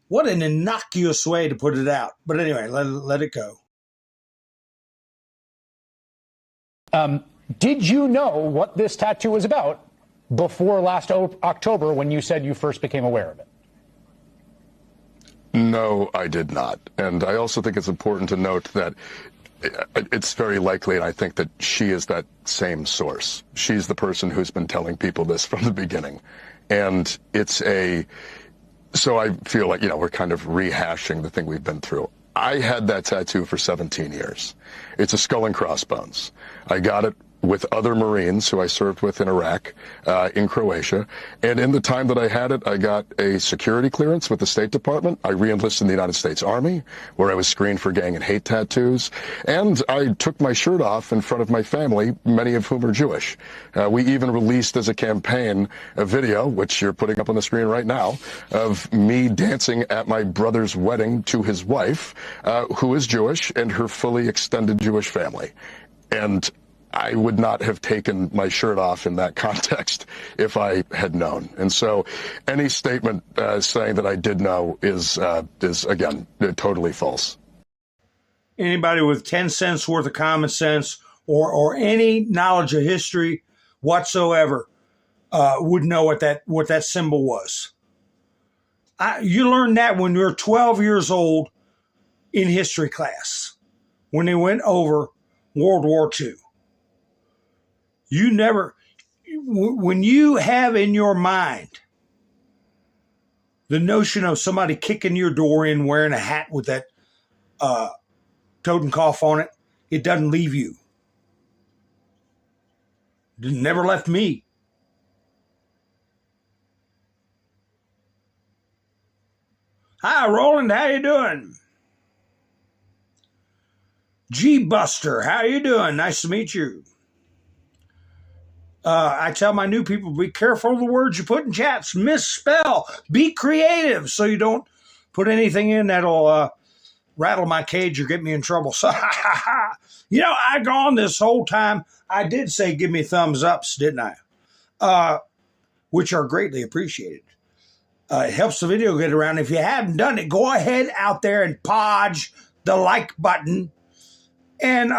What an innocuous way to put it out. But anyway, let it go. Did you know what this tattoo was about before last October when you said you first became aware of it? No, I did not. And I also think it's important to note that it's very likely, and I think that she is that same source. She's the person who's been telling people this from the beginning. And so I feel like, we're kind of rehashing the thing we've been through. I had that tattoo for 17 years. It's a skull and crossbones. I got it with other Marines who I served with in Iraq, in Croatia. And in the time that I had it, I got a security clearance with the State Department. I re-enlisted in the United States Army, where I was screened for gang and hate tattoos. And I took my shirt off in front of my family, many of whom are Jewish. We even released as a campaign a video, which you're putting up on the screen right now, of me dancing at my brother's wedding to his wife, who is Jewish, and her fully extended Jewish family. And I would not have taken my shirt off in that context if I had known. And so any statement saying that I did know is again, totally false. Anybody with 10 cents worth of common sense or any knowledge of history whatsoever would know what that symbol was. You learned that when you were 12 years old in history class, when they went over World War II. When you have in your mind the notion of somebody kicking your door in wearing a hat with that Totenkopf on it, it doesn't leave you. It never left me. Hi, Roland. How you doing? G Buster, how you doing? Nice to meet you. I tell my new people, be careful of the words you put in chats. Misspell. Be creative so you don't put anything in that'll rattle my cage or get me in trouble. So, I gone this whole time. I did say give me thumbs ups, didn't I? Which are greatly appreciated. It helps the video get around. If you haven't done it, go ahead out there and podge the like button. And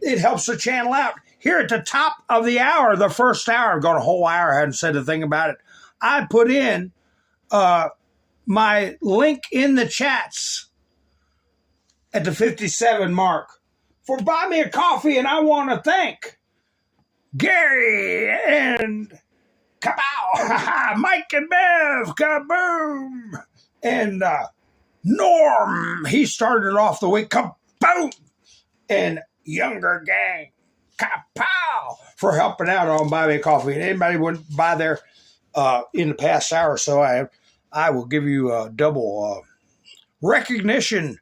it helps the channel out. Here at the top of the hour, the first hour, I've got a whole hour, I hadn't said a thing about it. I put in my link in the chats at the 57 mark for Buy Me a Coffee, and I want to thank Gary and Kabow, Mike and Bev, Kaboom, and Norm. He started off the week, Kaboom, and Younger Gang. Kapow! For helping out on Buy Me a Coffee. And anybody wouldn't buy there in the past hour or so, I will give you a double recognition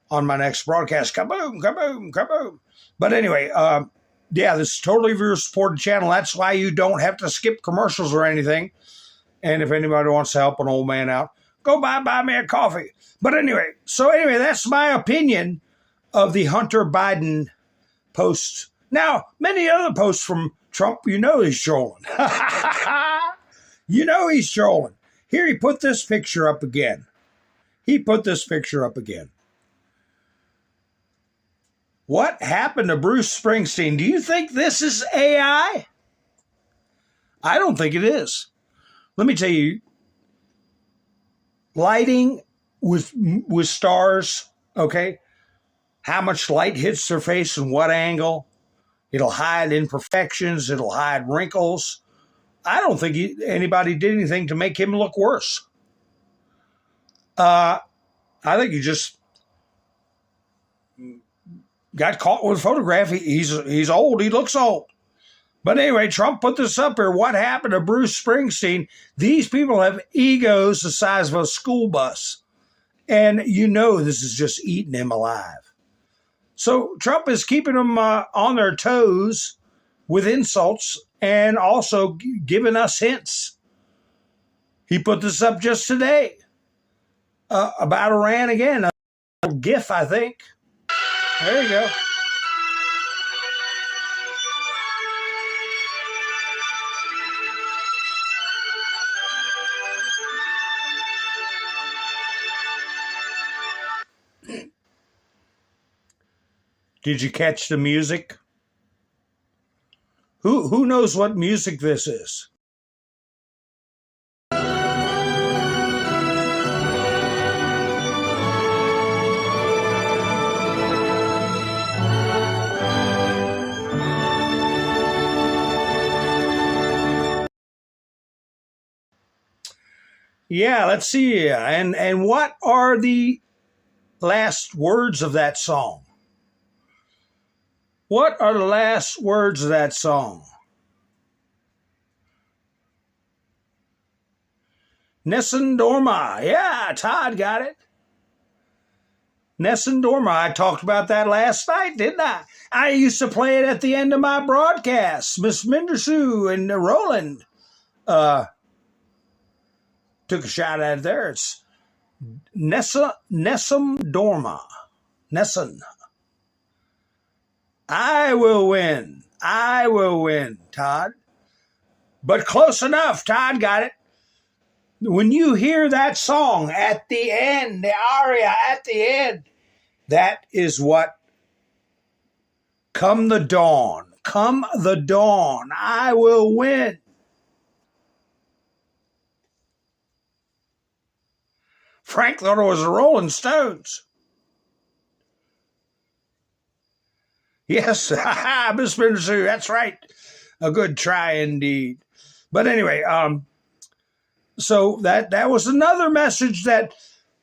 on my next broadcast. Kaboom, kaboom, kaboom. But anyway, this is totally viewer-supported channel. That's why you don't have to skip commercials or anything. And if anybody wants to help an old man out, go buy me a coffee. But anyway, that's my opinion of the Hunter Biden post. Now, many other posts from Trump, he's trolling. He's trolling. Here, he put this picture up again. What happened to Bruce Springsteen? Do you think this is AI? I don't think it is. Let me tell you, lighting with stars, okay? How much light hits their face and what angle. It'll hide imperfections. It'll hide wrinkles. I don't think anybody did anything to make him look worse. I think he just got caught with a photograph. He's old. He looks old. But anyway, Trump put this up here. What happened to Bruce Springsteen? These people have egos the size of a school bus. And this is just eating him alive. So Trump is keeping them on their toes with insults and also giving us hints. He put this up just today about Iran again. A GIF, I think. There you go. Did you catch the music? Who knows what music this is? Yeah, let's see. And what are the last words of that song? What are the last words of that song? Nessun Dorma. Yeah, Todd got it. Nessun Dorma. I talked about that last night, didn't I? I used to play it at the end of my broadcasts. Miss Mindersu and Roland took a shot at it there. It's Nessun Dorma. Nessun. I will win. I will win, Todd. But close enough. Todd got it. When you hear that song at the end, the aria at the end, that is what, come the dawn, I will win. Frank thought it was the Rolling Stones. Yes, Miss Mindersu, that's right. A good try indeed. But anyway, so that was another message that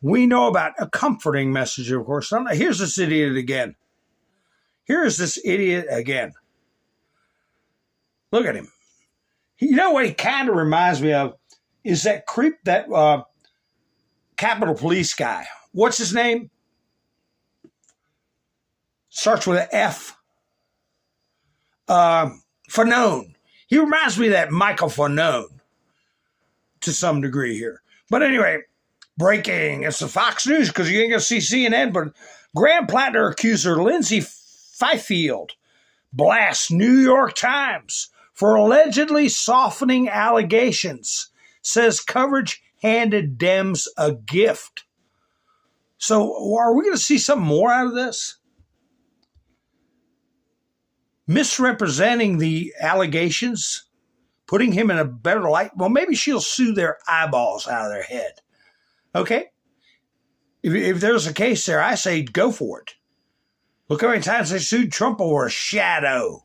we know about, a comforting message, of course. Here's this idiot again. Here's this idiot again. Look at him. You know what he kind of reminds me of is that creep, that Capitol Police guy. What's his name? Starts with an F. Fanone. He reminds me of that Michael Fanone to some degree here. But anyway, breaking. It's the Fox News because you ain't going to see CNN. But Graham Plattner accuser Lindsay Fifield blasts New York Times for allegedly softening allegations. Says coverage handed Dems a gift. So are we going to see something more out of this? Misrepresenting the allegations, putting him in a better light. Well, maybe she'll sue their eyeballs out of their head. Okay? If there's a case there, I say go for it. Look how many times they sued Trump over a shadow,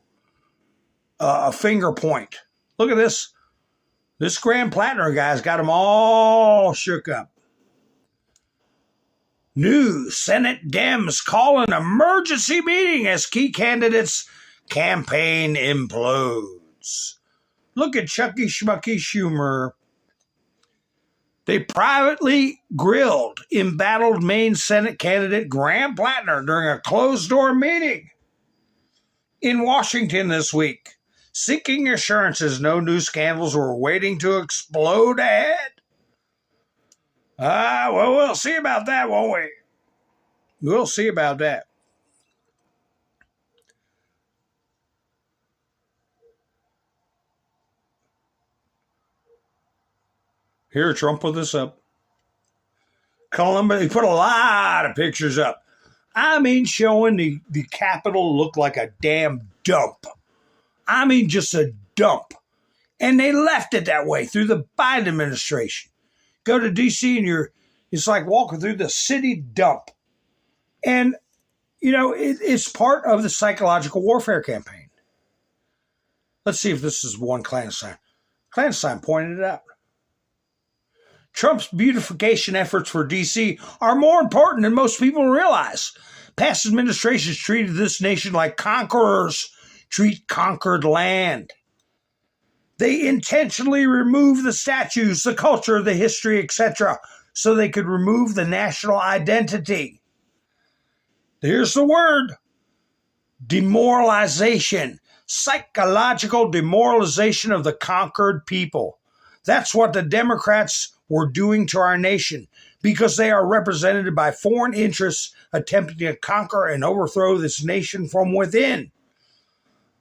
a finger point. Look at this. This Graham Plattner guy's got them all shook up. News, Senate Dems call an emergency meeting as key candidates' campaign implodes. Look at Chucky Schmucky Schumer. They privately grilled embattled Maine Senate candidate Graham Plattner during a closed-door meeting in Washington this week, seeking assurances no new scandals were waiting to explode ahead. Well, we'll see about that, won't we? We'll see about that. Here, Trump put this up. Columbus, he put a lot of pictures up. I mean, showing the Capitol looked like a damn dump. I mean, just a dump. And they left it that way through the Biden administration. Go to D.C. and it's like walking through the city dump. And, you know, it's part of the psychological warfare campaign. Let's see if this is one Clandestine. Clandestine pointed it out. Trump's beautification efforts for D.C. are more important than most people realize. Past administrations treated this nation like conquerors treat conquered land. They intentionally removed the statues, the culture, the history, etc., so they could remove the national identity. Here's the word: demoralization, psychological demoralization of the conquered people. That's what the Democrats were doing to our nation, because they are represented by foreign interests attempting to conquer and overthrow this nation from within.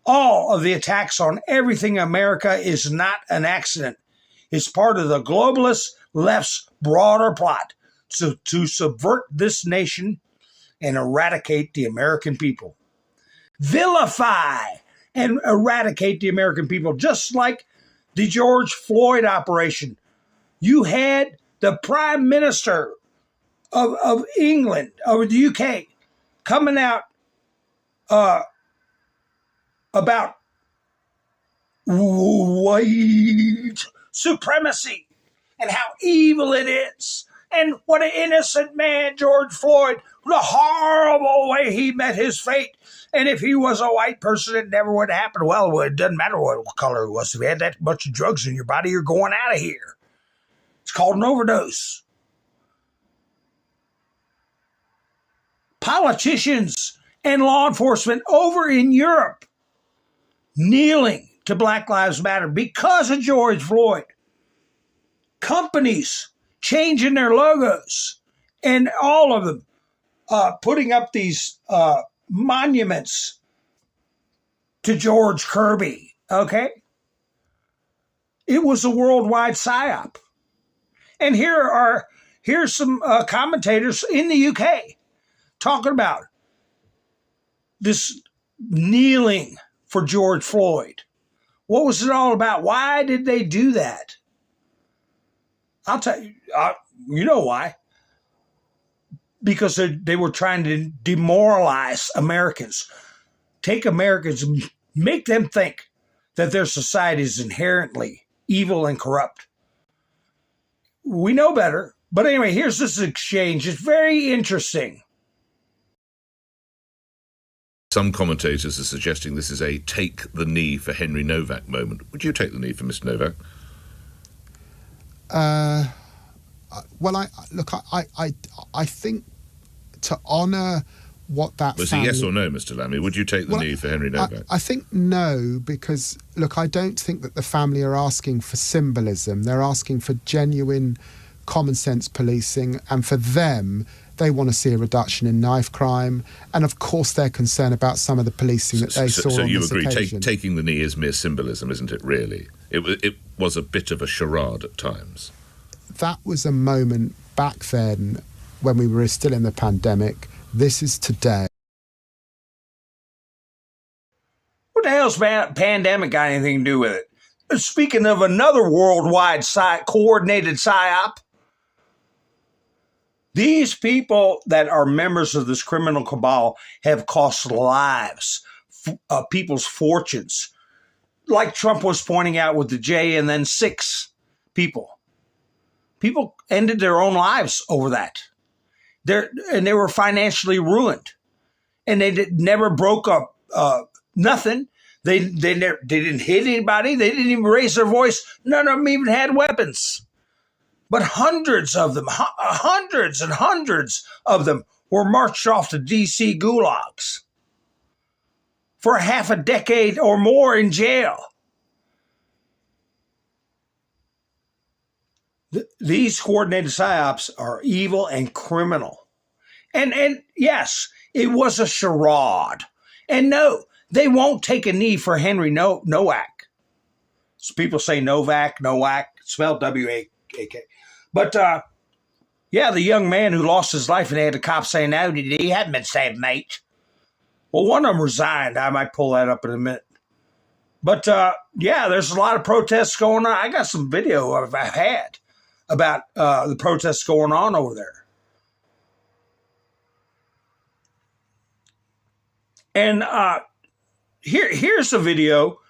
All of the attacks on everything America is not an accident. It's part of the globalist left's broader plot to subvert this nation and eradicate the American people. Vilify and eradicate the American people, just like the George Floyd operation. You had the Prime Minister of England, of the UK, coming out about white supremacy and how evil it is, and what an innocent man, George Floyd, the horrible way he met his fate. And if he was a white person, it never would happen. Well, it doesn't matter what color he was. If you had that much drugs in your body, you're going out of here. It's called an overdose. Politicians and law enforcement over in Europe kneeling to Black Lives Matter because of George Floyd. Companies changing their logos, and all of them putting up these monuments to George Kirby, okay? It was a worldwide psyop. And here's some commentators in the UK talking about this kneeling for George Floyd. What was it all about? Why did they do that? I'll tell you, you know why. Because they were trying to demoralize Americans. Take Americans and make them think that their society is inherently evil and corrupt. We know better. But anyway, here's this exchange. It's very interesting. Some commentators are suggesting this is a take the knee for Henry Novak moment. Would you take the knee for Mr. Novak? Well, I think to honour what that was family... a yes or no, Mr. Lammy? Would you take the knee for Henry Novak? I think no, because, look, I don't think that the family are asking for symbolism. They're asking for genuine common sense policing, and for them, they want to see a reduction in knife crime, and of course they're concerned about some of the policing that they saw on this occasion. So you agree, taking the knee is mere symbolism, isn't it, really? It was a bit of a charade at times. That was a moment back then when we were still in the pandemic. This is today. What the hell's pandemic got anything to do with it? Speaking of another worldwide coordinated psyop, these people that are members of this criminal cabal have cost lives, people's fortunes, like Trump was pointing out with the J and then 6 people. People ended their own lives over that. They were financially ruined, and they never broke up nothing. They didn't hit anybody. They didn't even raise their voice. None of them even had weapons. But hundreds of them, hundreds and hundreds of them were marched off to D.C. gulags for half a decade or more in jail. These coordinated psyops are evil and criminal. And yes, it was a charade. And no, they won't take a knee for Henry Nowak. So people say Nowak, spelled W-A-K. But, yeah, the young man who lost his life, and they had the cops saying, no, he hadn't been saved, mate. Well, one of them resigned. I might pull that up in a minute. But, yeah, there's a lot of protests going on. I got some video I've had about the protests going on over there. And here's a video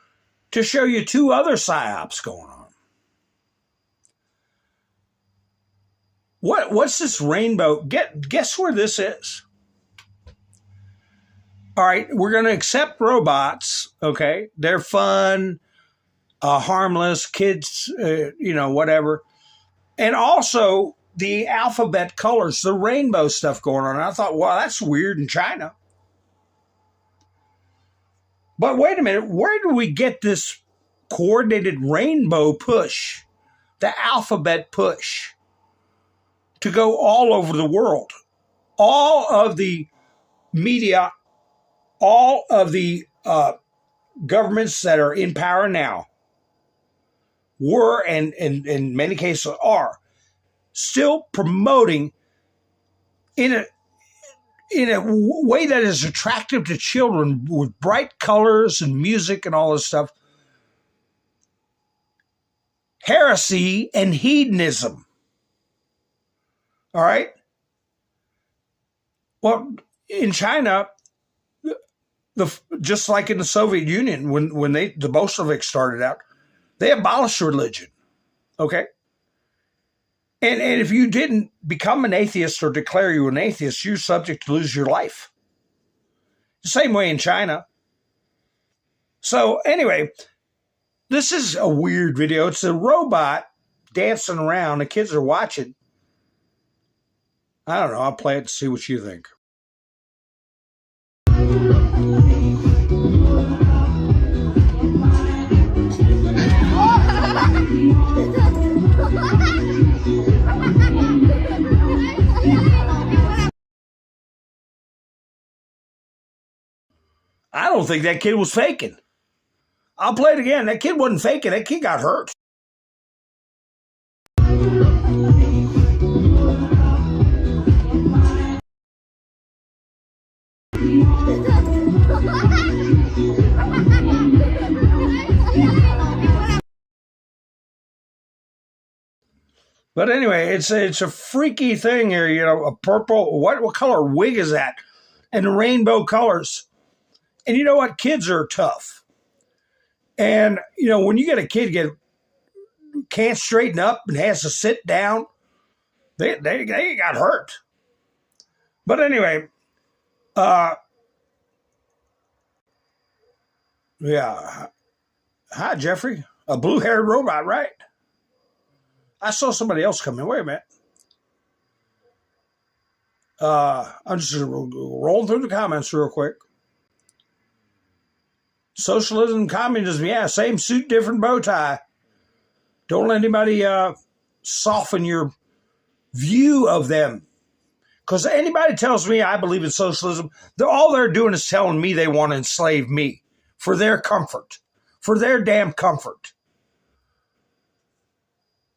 to show you 2 other psyops going on. What's this rainbow? Guess where this is? All right, we're going to accept robots, okay? They're fun, harmless, kids, whatever. And also the alphabet colors, the rainbow stuff going on. And I thought, wow, that's weird in China. But wait a minute, where do we get this coordinated rainbow push, the alphabet push, to go all over the world? All of the media, all of the governments that are in power now were, and in many cases are, still promoting in in a way that is attractive to children with bright colors and music and all this stuff. Heresy and hedonism. All right? Well, in China, just like in the Soviet Union, when the Bolsheviks started out, they abolished religion. Okay? And if you didn't become an atheist or declare you an atheist, you're subject to lose your life. The same way in China. So anyway, this is a weird video. It's a robot dancing around. The kids are watching. I don't know. I'll play it to see what you think. I don't think that kid was faking. I'll play it again. That kid wasn't faking. That kid got hurt. But anyway, it's a freaky thing here. You know, a purple. What color wig is that? And the rainbow colors. And you know what? Kids are tough. And, you know, when you get a kid can't straighten up and has to sit down, they got hurt. But anyway, yeah. Hi, Jeffrey. A blue-haired robot, right? I saw somebody else come in. Wait a minute. I'm just rolling through the comments real quick. Socialism, communism, yeah, same suit, different bow tie. Don't let anybody soften your view of them. Because anybody tells me I believe in socialism, all they're doing is telling me they want to enslave me for their comfort, for their damn comfort.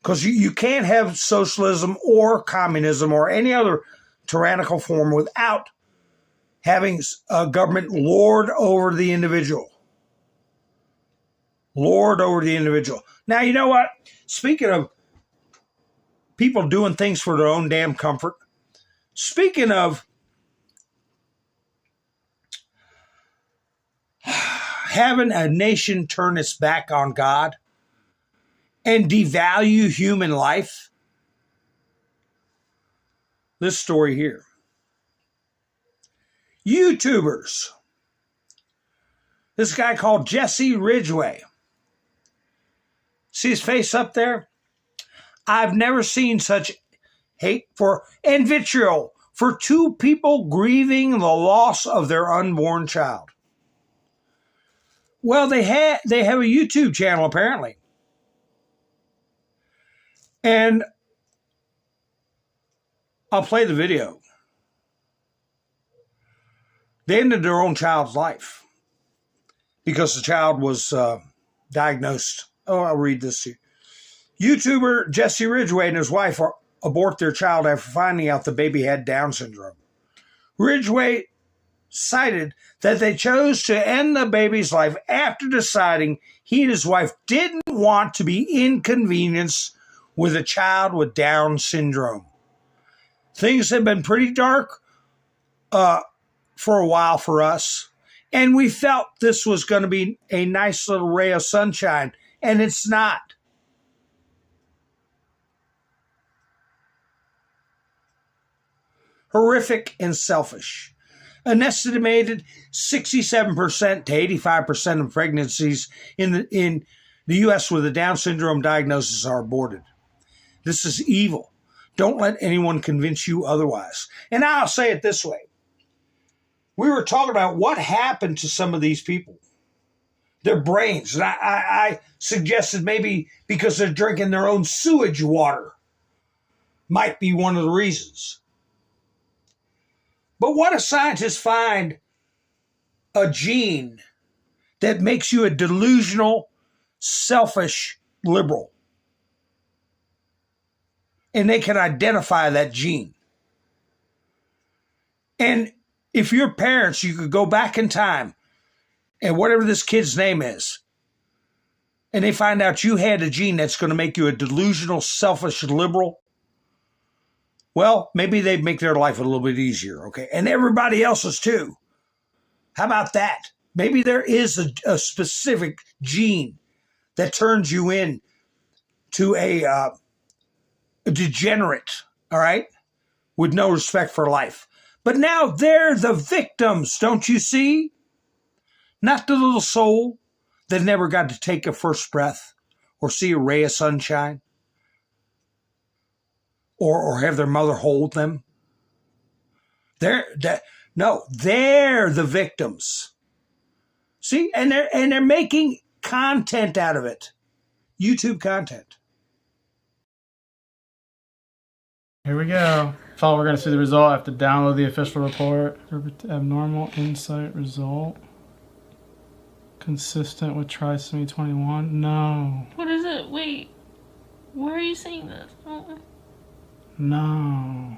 Because you can't have socialism or communism or any other tyrannical form without having a government lord over the individual. Lord over the individual. Now, you know what? Speaking of people doing things for their own damn comfort, speaking of having a nation turn its back on God and devalue human life, this story here. YouTubers. This guy called Jesse Ridgway. See his face up there? I've never seen such hate for and vitriol for two people grieving the loss of their unborn child. Well, they have a YouTube channel apparently. And I'll play the video. They ended their own child's life because the child was diagnosed. Oh, I'll read this to you. YouTuber Jesse Ridgway and his wife abort their child after finding out the baby had Down syndrome. Ridgway cited that they chose to end the baby's life after deciding he and his wife didn't want to be inconvenienced with a child with Down syndrome. Things have been pretty dark for a while for us, and we felt this was going to be a nice little ray of sunshine, and it's not. Horrific and selfish. An estimated 67% to 85% of pregnancies in the U.S. with a Down syndrome diagnosis are aborted. This is evil. Don't let anyone convince you otherwise. And I'll say it this way. We were talking about what happened to some of these people. Their brains. And I suggested maybe because they're drinking their own sewage water might be one of the reasons. But what if scientists find a gene that makes you a delusional, selfish liberal? And they can identify that gene. And If your parents, you could go back in time and whatever this kid's name is, and they find out you had a gene that's going to make you a delusional, selfish liberal, well, maybe they'd make their life a little bit easier, okay? And everybody else's too. How about that? Maybe there is a specific gene that turns you in to a degenerate, all right, with no respect for life. But now they're the victims, don't you see? Not the little soul that never got to take a first breath or see a ray of sunshine or have their mother hold them. They're the victims. See, and they're making content out of it. YouTube content. Here we go. Thought we're going to see the result. I have to download the official report. Abnormal insight result. Consistent with trisomy 21. No. What is it? Wait. Where are you seeing this? No.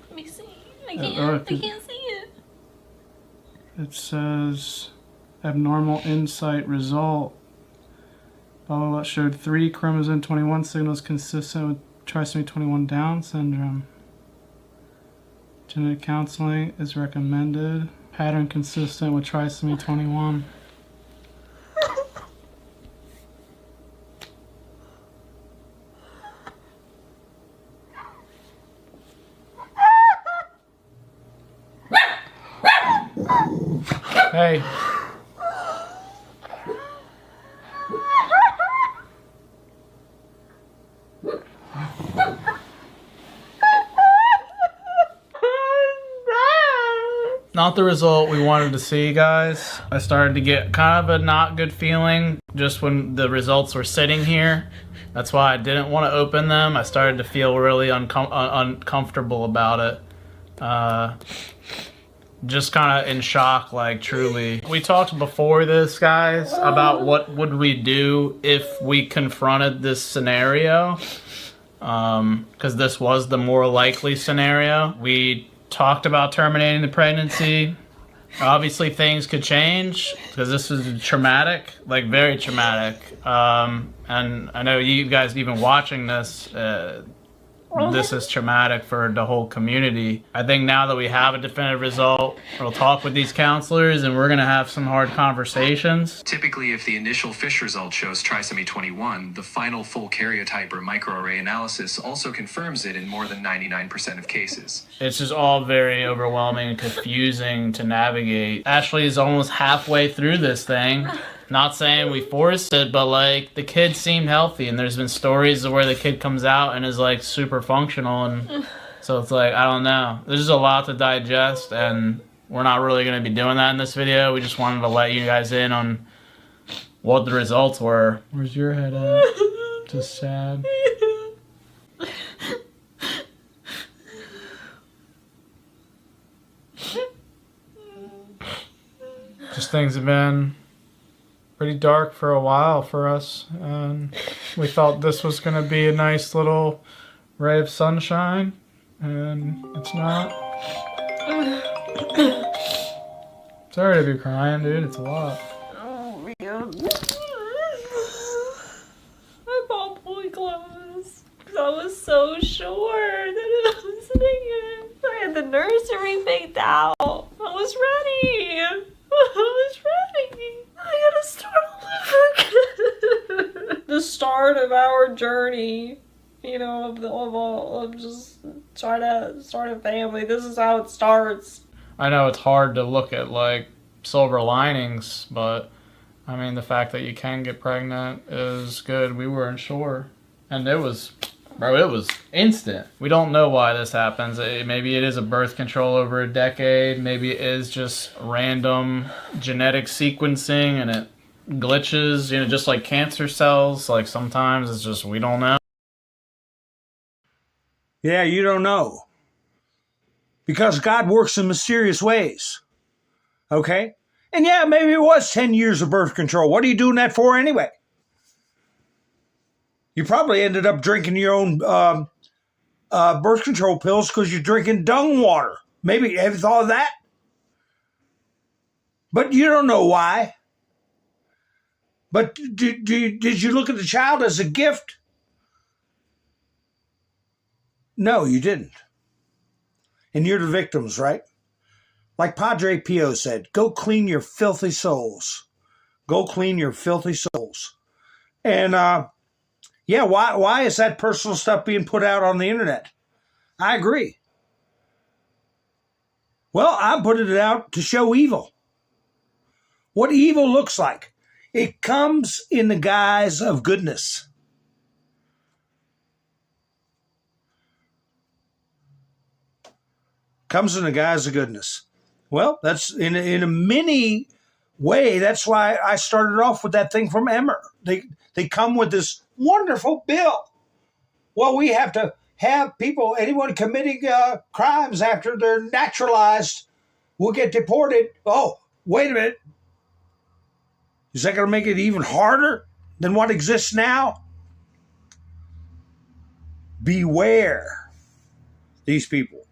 Let me see. I can't see it. It says abnormal insight result. Blah, blah, blah. Showed 3 chromosome 21 signals consistent with trisomy 21 Down syndrome. Genetic counseling is recommended. Pattern consistent with trisomy 21. Hey. Not the result we wanted to see, guys. I started to get kind of a not good feeling just when the results were sitting here. That's why I didn't want to open them. I started to feel really uncomfortable about it. Just kind of in shock, like, truly. We talked before this, guys, about what would we do if we confronted this scenario. Because this was the more likely scenario. We talked about terminating the pregnancy. Obviously things could change because this is traumatic, like very traumatic. And I know you guys even watching this, this is traumatic for the whole community. I think now that we have a definitive result, we'll talk with these counselors and we're going to have some hard conversations. Typically, if the initial FISH result shows trisomy 21, the final full karyotype or microarray analysis also confirms it in more than 99% of cases. It's just all very overwhelming and confusing to navigate. Ashley is almost halfway through this thing. Not saying we forced it, but like the kid seemed healthy, and there's been stories where the kid comes out and is like super functional, and so it's like, I don't know. There's just a lot to digest, and we're not really going to be doing that in this video. We just wanted to let you guys in on what the results were. Where's your head at? Just sad. Just things have been pretty dark for a while for us, and we thought this was going to be a nice little ray of sunshine, and it's not. Sorry to be crying, dude. It's a lot. Oh my god. I bought boy clothes because I was so sure that it was negative. I had the nursery picked out. I was ready. I was ready. I gotta start all over again. The start of our journey, you know, of just trying to start a family. This is how it starts. I know it's hard to look at like silver linings, but I mean the fact that you can get pregnant is good. We weren't sure, and it was instant. We don't know why this happens. Maybe it is a birth control over a decade. Maybe it is just random genetic sequencing and it glitches, you know, just like cancer cells. Like sometimes it's just, we don't know. Yeah, you don't know. Because God works in mysterious ways. Okay? And yeah, maybe it was 10 years of birth control. What are you doing that for anyway? You probably ended up drinking your own birth control pills because you're drinking dung water. Maybe, have you thought of that? But you don't know why. But did you look at the child as a gift? No, you didn't. And you're the victims, right? Like Padre Pio said, go clean your filthy souls. Go clean your filthy souls. And yeah, why is that personal stuff being put out on the internet? I agree. Well, I'm putting it out to show evil. What evil looks like. It comes in the guise of goodness. Comes in the guise of goodness. Well, that's in a mini way. That's why I started off with that thing from Emmer. They come with this wonderful bill. Well, we have to have people, anyone committing crimes after they're naturalized will get deported. Oh, wait a minute. Is that going to make it even harder than what exists now? Beware these people.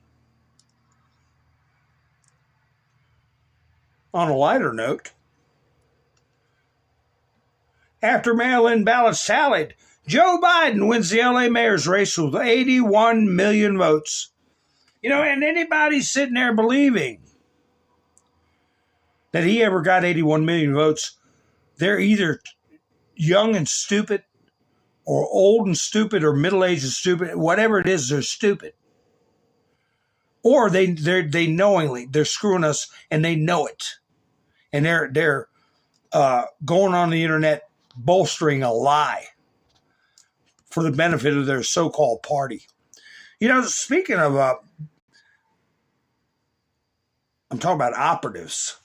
On a lighter note, after mail-in ballots tallied, Joe Biden wins the LA mayor's race with 81 million votes. You know, and anybody sitting there believing that he ever got 81 million votes, they're either young and stupid or old and stupid or middle-aged and stupid. Whatever it is, they're stupid. Or they knowingly, they're screwing us and they know it. And they're going on the internet bolstering a lie for the benefit of their so-called party. You know, speaking of, I'm talking about operatives.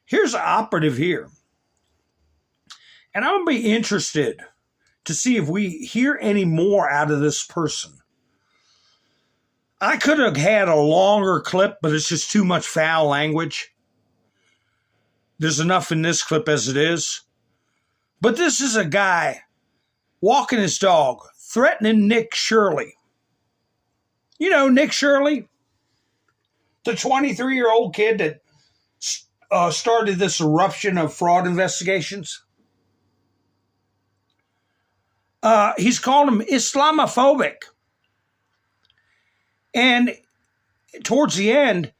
Here's an operative here. And I'm going to be interested to see if we hear any more out of this person. I could have had a longer clip, but it's just too much foul language. There's enough in this clip as it is. But this is a guy walking his dog, threatening Nick Shirley. You know, Nick Shirley, the 23-year-old kid that started this eruption of fraud investigations. He's called him Islamophobic. And towards the end,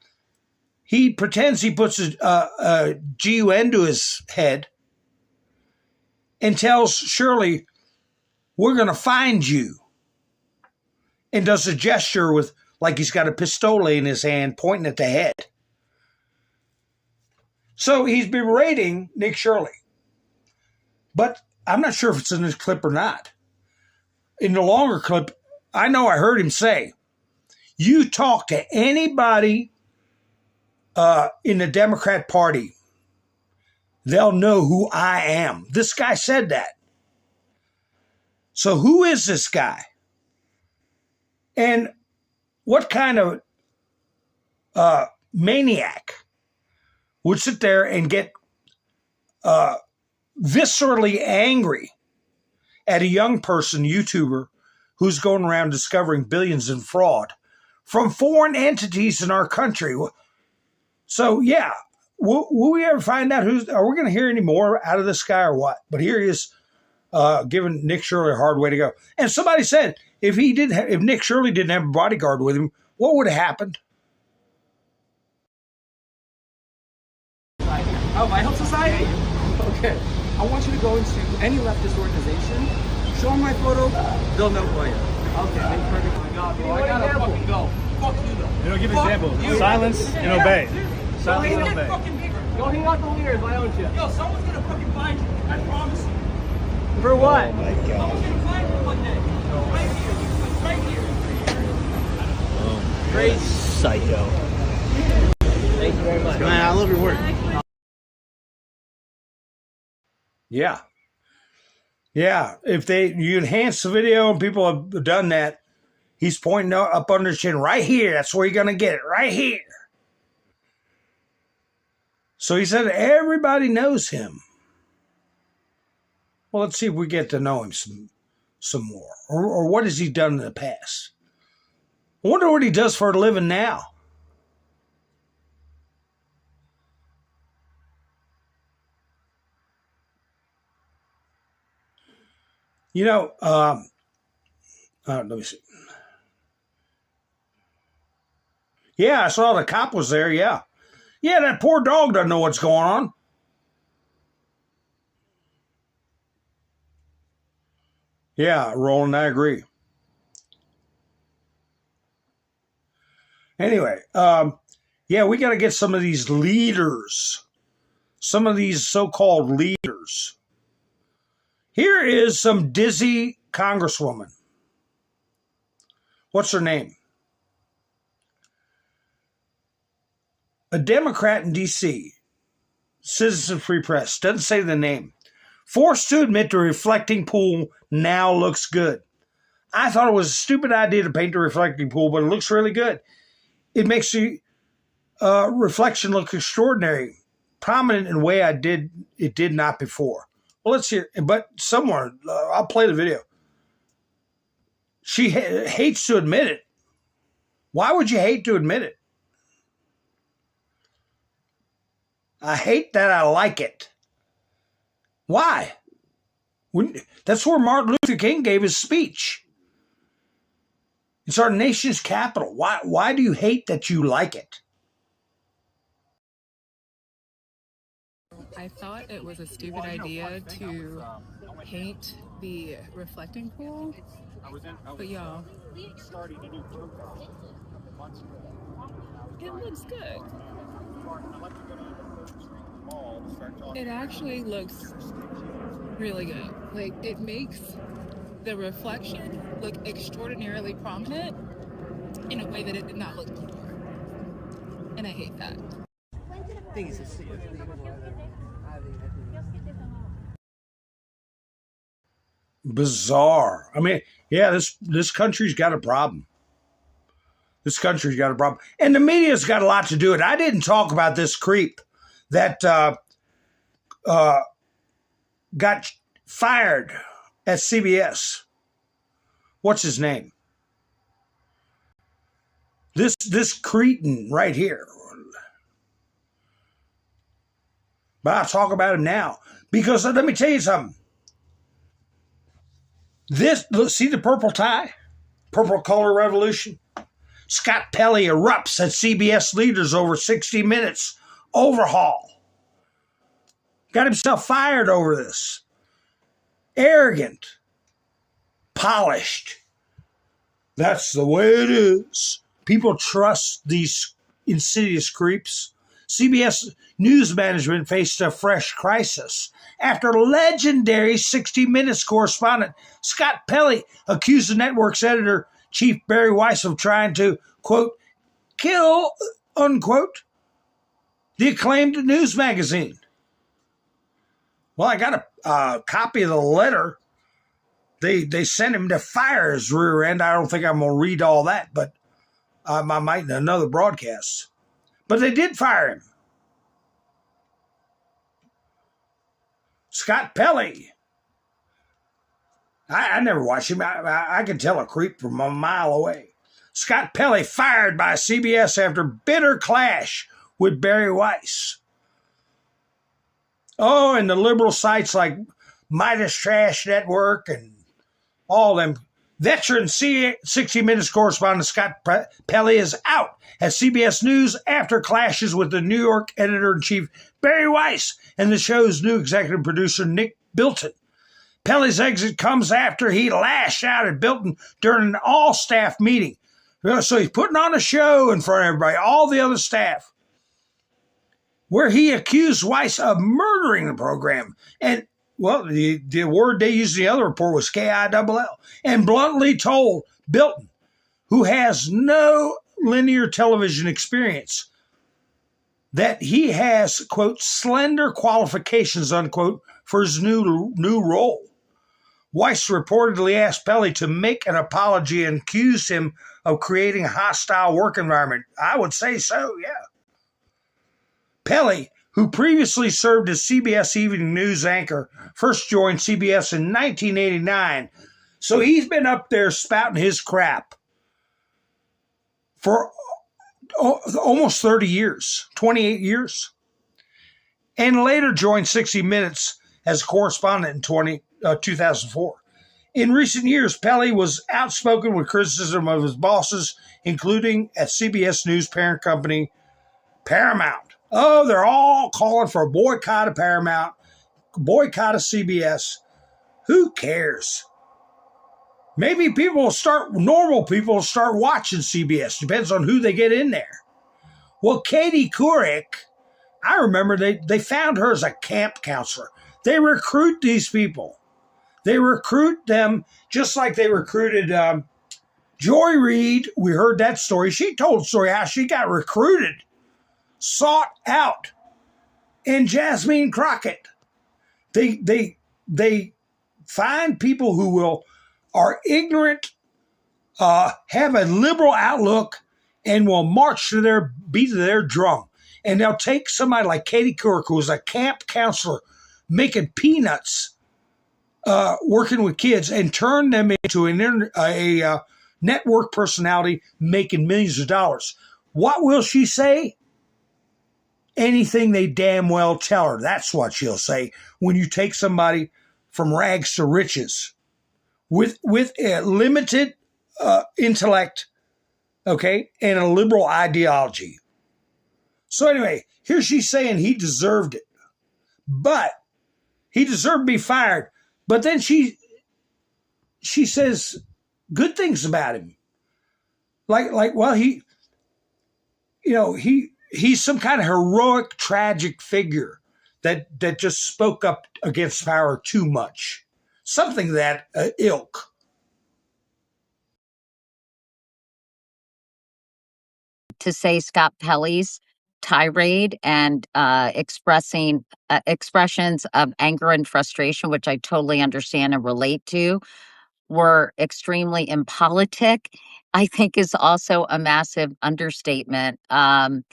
he pretends he puts a GUN to his head and tells Shirley, we're going to find you. And does a gesture with, like he's got a pistole in his hand pointing at the head. So he's berating Nick Shirley. But I'm not sure if it's in this clip or not. In the longer clip, I know I heard him say, you talk to anybody in the Democrat Party, they'll know who I am. This guy said that. So who is this guy? And what kind of maniac would sit there and get viscerally angry at a young person, YouTuber, who's going around discovering billions in fraud from foreign entities in our country? So, yeah, will we ever find out are we going to hear any more out of this guy or what? But here he is giving Nick Shirley a hard way to go. And somebody said, if Nick Shirley didn't have a bodyguard with him, what would have happened? Oh, My Help Society? Okay. I want you to go into any leftist organization, show them my photo, they'll know who I am. Okay, perfect. God, bro, I gotta fucking go. Fuck you, though. You don't give an example. Silence and obey. Silence and obey. Go hang out the leaders, why don't you? Yo, someone's gonna fucking find you. I promise you. For what? Oh my God. Someone's gonna find you one day. Right here. Great. Psycho. Thank you very much. Man, I love your work. Yeah. Yeah. If you enhance the video and people have done that, he's pointing up under his chin right here. That's where you're going to get it. Right here. So he said everybody knows him. Well, let's see if we get to know him some more. Or what has he done in the past? I wonder what he does for a living now. You know, let me see. Yeah, I saw the cop was there. Yeah. Yeah, that poor dog doesn't know what's going on. Yeah, Roland, I agree. Anyway, yeah, we got to get some of these leaders, some of these so-called leaders. Here is some dizzy congresswoman. What's her name? A Democrat in D.C., Citizen Free Press, doesn't say the name. Forced to admit the reflecting pool now looks good. I thought it was a stupid idea to paint the reflecting pool, but it looks really good. It makes the reflection look extraordinary, prominent in a way it did not before. Well, let's hear. But somewhere, I'll play the video. She hates to admit it. Why would you hate to admit it? I hate that I like it. Why? That's where Martin Luther King gave his speech. It's our nation's capital. Why do you hate that you like it? I thought it was a stupid idea to paint the reflecting pool, but y'all, it looks good. It actually looks really good. Like, it makes the reflection look extraordinarily prominent in a way that it did not look before. And I hate that. Bizarre. I mean, yeah, this country's got a problem. This country's got a problem. And the media's got a lot to do with it. I didn't talk about this creep that got fired at CBS. What's his name? This cretin right here. But I'll talk about him now. Because let me tell you something. See the purple tie? Purple color revolution? Scott Pelley erupts at CBS leaders over 60 Minutes overhaul. Got himself fired over this. Arrogant. Polished. That's the way it is. People trust these insidious creeps. CBS News management faced a fresh crisis after legendary 60 Minutes correspondent Scott Pelley accused the network's editor-chief Barry Weiss of trying to, quote, kill, unquote, the acclaimed news magazine. Well, I got a copy of the letter. They sent him to fire his rear end. I don't think I'm going to read all that, but I might in another broadcast. But they did fire him. Scott Pelley. I never watched him. I can tell a creep from a mile away. Scott Pelley fired by CBS after bitter clash with Barry Weiss. Oh, and the liberal sites like Midas Trash Network and all them. Veteran 60 Minutes correspondent Scott Pelley is out at CBS News after clashes with the New York editor-in-chief Barry Weiss and the show's new executive producer Nick Bilton. Pelley's exit comes after he lashed out at Bilton during an all-staff meeting. So he's putting on a show in front of everybody, all the other staff, where he accused Weiss of murdering the program. And, well, the word they used in the other report was K-I-double-L, and bluntly told Bilton, who has no linear television experience, that he has, quote, slender qualifications, unquote, for his new role. Weiss reportedly asked Pelley to make an apology and accused him of creating a hostile work environment. I would say so, yeah. Pelley, who previously served as CBS Evening News anchor, first joined CBS in 1989. So he's been up there spouting his crap for almost 30 years, 28 years. And later joined 60 Minutes as correspondent in 2004. In recent years, Pelley was outspoken with criticism of his bosses, including at CBS News parent company Paramount. Oh, they're all calling for a boycott of Paramount, boycott of CBS. Who cares? Maybe normal people will start watching CBS. Depends on who they get in there. Well, Katie Couric, I remember they found her as a camp counselor. They recruit these people. They recruit them just like they recruited Joy Reid. We heard that story. She told the story how she got recruited, sought out, and Jasmine Crockett. They find people who are ignorant, have a liberal outlook, and will march to their beat of their drum. And they'll take somebody like Katie Couric, who was a camp counselor, making peanuts, working with kids, and turn them into a network personality making millions of dollars. What will she say? Anything they damn well tell her. That's what she'll say when you take somebody from rags to riches with a limited intellect, okay, and a liberal ideology. So anyway, here she's saying he deserved it, but he deserved to be fired. But then she says good things about him, like well, he's some kind of heroic, tragic figure that just spoke up against power too much, something that ilk. To say Scott Pelley's tirade and expressions of anger and frustration, which I totally understand and relate to, were extremely impolitic, I think is also a massive understatement. And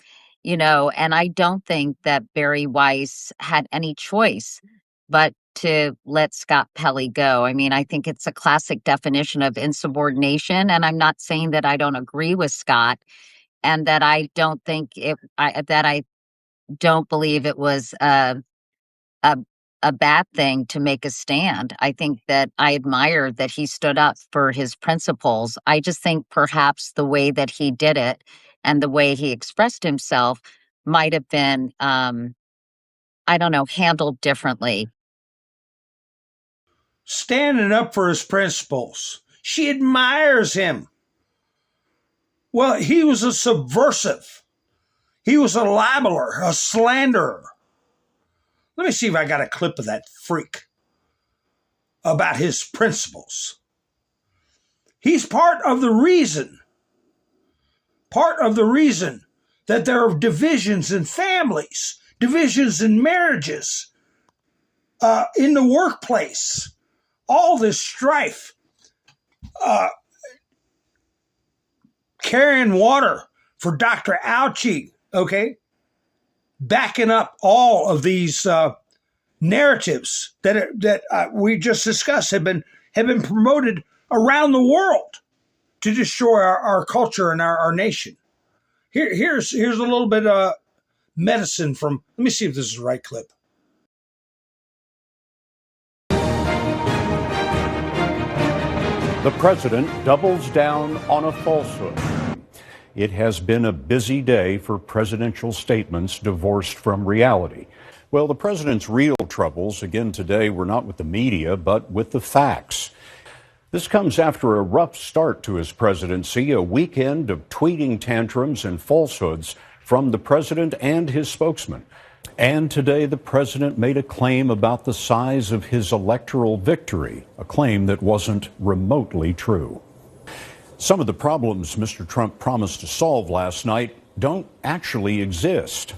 I don't think that Barry Weiss had any choice but to let Scott Pelley go. I mean, I think it's a classic definition of insubordination. And I'm not saying that I don't agree with Scott and that I don't think that I don't believe it was a a bad thing to make a stand. I think that I admire that he stood up for his principles. I just think perhaps the way that he did it and the way he expressed himself might have been, I don't know, handled differently. Standing up for his principles. She admires him. Well, he was a subversive. He was a libeler, a slanderer. Let me see if I got a clip of that freak about his principles. He's part of the reason that there are divisions in families, divisions in marriages, in the workplace, all this strife, carrying water for Dr. Fauci, okay? Backing up all of these narratives that we just discussed have been promoted around the world to destroy our culture and our nation. Here's a little bit of medicine from. Let me see if this is the right clip. The president doubles down on a falsehood. It has been a busy day for presidential statements divorced from reality. Well, the president's real troubles again today were not with the media, but with the facts. This comes after a rough start to his presidency, a weekend of tweeting tantrums and falsehoods from the president and his spokesman. And today the president made a claim about the size of his electoral victory, a claim that wasn't remotely true. Some of the problems Mr. Trump promised to solve last night don't actually exist.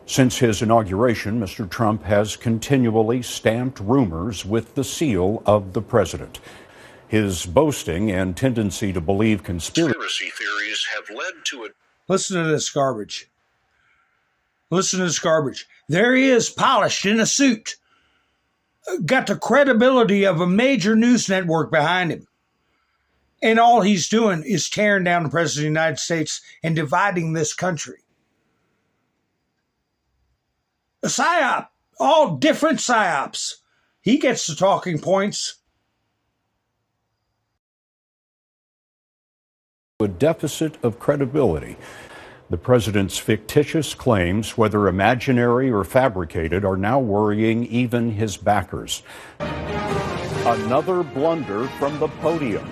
Since his inauguration, Mr. Trump has continually stamped rumors with the seal of the president. His boasting and tendency to believe conspiracy theories have led to a... Listen to this garbage. Listen to this garbage. There he is, polished in a suit. Got the credibility of a major news network behind him. And all he's doing is tearing down the president of the United States and dividing this country. A psyop, all different psyops. He gets the talking points. A deficit of credibility. The president's fictitious claims, whether imaginary or fabricated, are now worrying even his backers. Another blunder from the podium.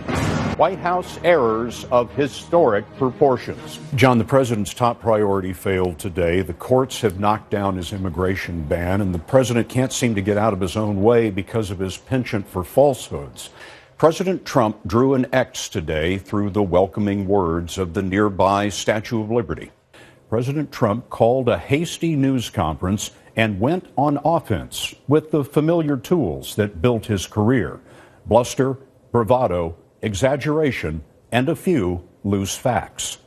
White House errors of historic proportions. John, the president's top priority failed today. The courts have knocked down his immigration ban, and the president can't seem to get out of his own way because of his penchant for falsehoods. President Trump drew an X today through the welcoming words of the nearby Statue of Liberty. President Trump called a hasty news conference and went on offense with the familiar tools that built his career: bluster, bravado, exaggeration, and a few loose facts.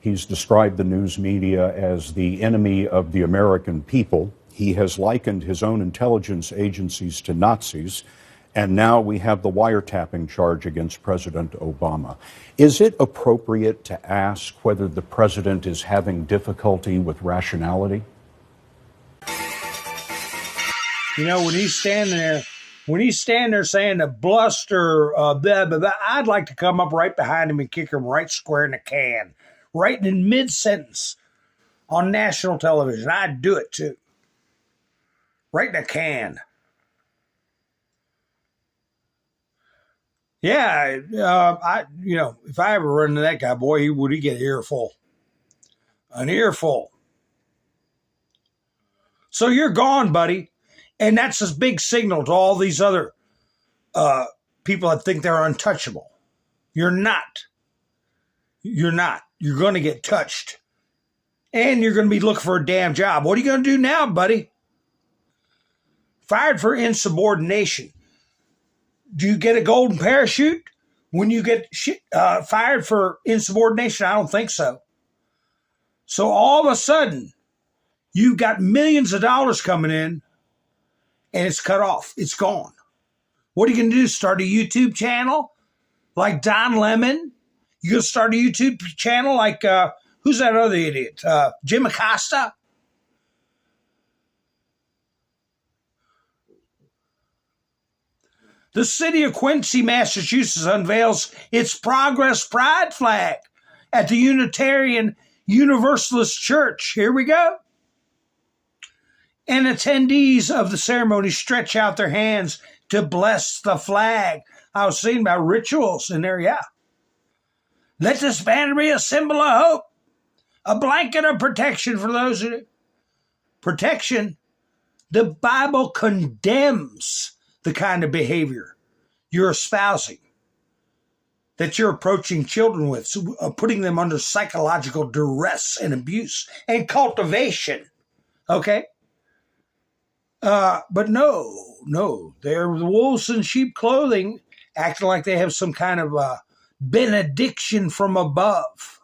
He's described the news media as the enemy of the American people. He has likened his own intelligence agencies to Nazis. And now we have the wiretapping charge against President Obama. Is it appropriate to ask whether the president is having difficulty with rationality? You know, when he's standing there saying the bluster, blah, blah, blah, I'd like to come up right behind him and kick him right square in the can, right in mid-sentence on national television. I'd do it too. Right in the can. Yeah, if I ever run into that guy, boy, would he get an earful. An earful. So you're gone, buddy. And that's a big signal to all these other people that think they're untouchable. You're not. You're not. You're going to get touched. And you're going to be looking for a damn job. What are you going to do now, buddy? Fired for insubordination. Do you get a golden parachute when you get fired for insubordination? I don't think so. So all of a sudden, you've got millions of dollars coming in, and it's cut off. It's gone. What are you going to do? Start a YouTube channel like Don Lemon? You going to start a YouTube channel like, who's that other idiot? Jim Acosta? The city of Quincy, Massachusetts unveils its Progress Pride flag at the Unitarian Universalist Church. Here we go. And attendees of the ceremony stretch out their hands to bless the flag. I was saying about rituals in there, yeah. Let this banner be a symbol of hope, a blanket of protection for those who... Protection? The Bible condemns the kind of behavior you're espousing, that you're approaching children with, putting them under psychological duress and abuse and cultivation. Okay? But no, they're the wolves in sheep clothing, acting like they have some kind of benediction from above.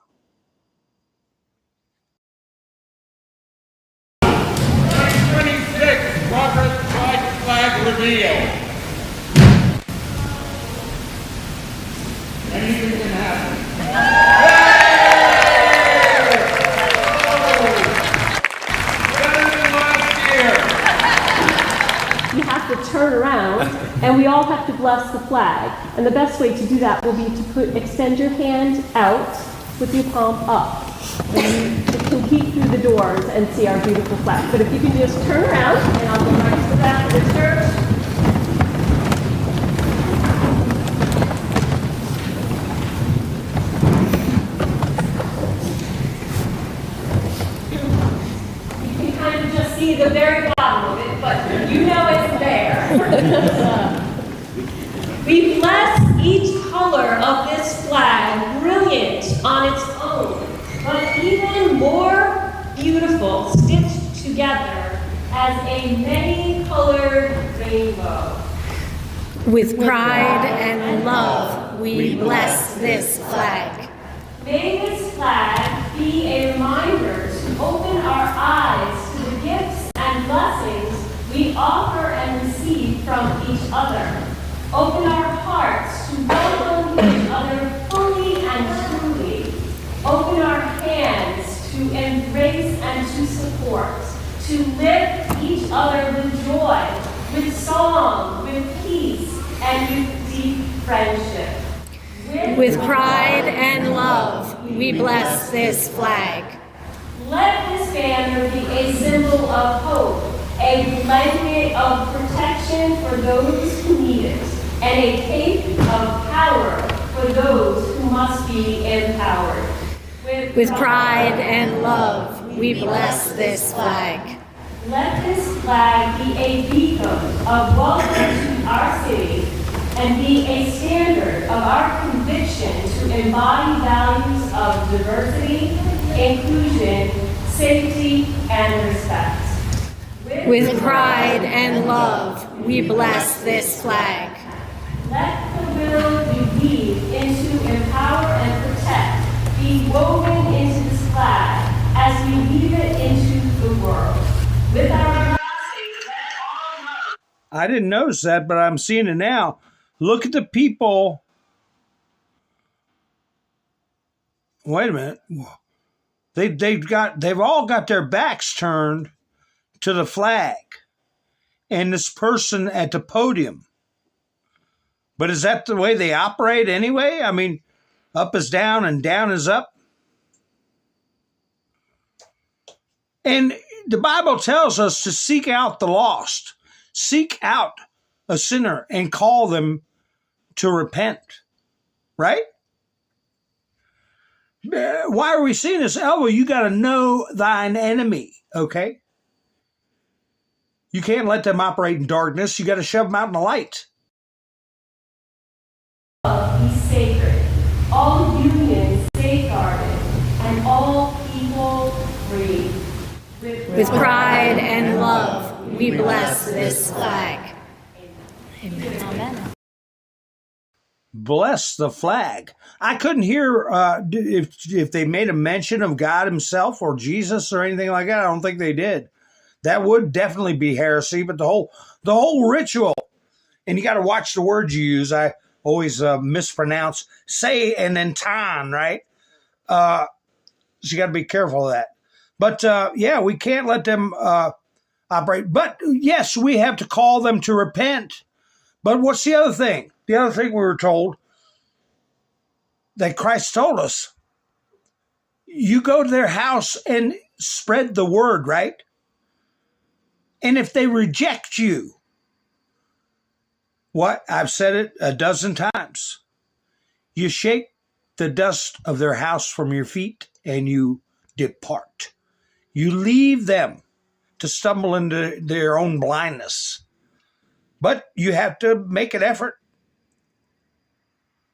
Progress Pride flag reveal. Anything can happen. Better than last year. You have to turn around, and we all have to bless the flag. And the best way to do that will be to extend your hand out with your palm up. And you can peek through the doors and see our beautiful flag. But if you can just turn around, and I'll go right to the back of the church. You can kind of just see the very bottom of it, but you know it's there. We bless each color of this flag, brilliant on its own, but even more beautiful, stitched together as a many-colored rainbow. With pride and love, we bless this flag. May this flag be a reminder to open our eyes to the gifts and blessings we offer and receive from each other. Open our hearts to welcome each other fully and truly. Open our hands to embrace and to support, to lift each other with joy, with song, with peace, and with deep friendship. With pride and love, we bless this flag. Let this banner be a symbol of hope, a blanket of protection for those who need it, and a cape of power for those who must be empowered. With pride and love, we bless this flag. Let this flag be a beacon of welcome to our city and be a standard of our conviction to embody values of diversity, inclusion, safety, and respect. With pride and love, we bless this flag. Let the will we weave into empower and protect be woven into this flag as we weave it into the world. With our I didn't notice that, but I'm seeing it now. Look at the people. Wait a minute. They've all got their backs turned to the flag and this person at the podium. But is that the way they operate anyway? I mean, up is down and down is up. And the Bible tells us to seek out the lost, seek out a sinner and call them to repent, right? Why are we seeing this? Oh, well, you got to know thine enemy, okay? You can't let them operate in darkness. You got to shove them out in the light. be sacred, all unions safeguarded, and all people free. With pride and love, we bless this flag. Amen. Bless the flag. I couldn't hear if they made a mention of God himself or Jesus or anything like that. I don't think they did. That would definitely be heresy, but the whole ritual, and you got to watch the words you use. I always mispronounce, say, and then ton, right? So you got to be careful of that. But yeah, we can't let them operate. But yes, we have to call them to repent. But what's the other thing? The other thing we were told that Christ told us, you go to their house and spread the word, right? And if they reject you, what? I've said it a dozen times. You shake the dust of their house from your feet and you depart. You leave them to stumble into their own blindness. But you have to make an effort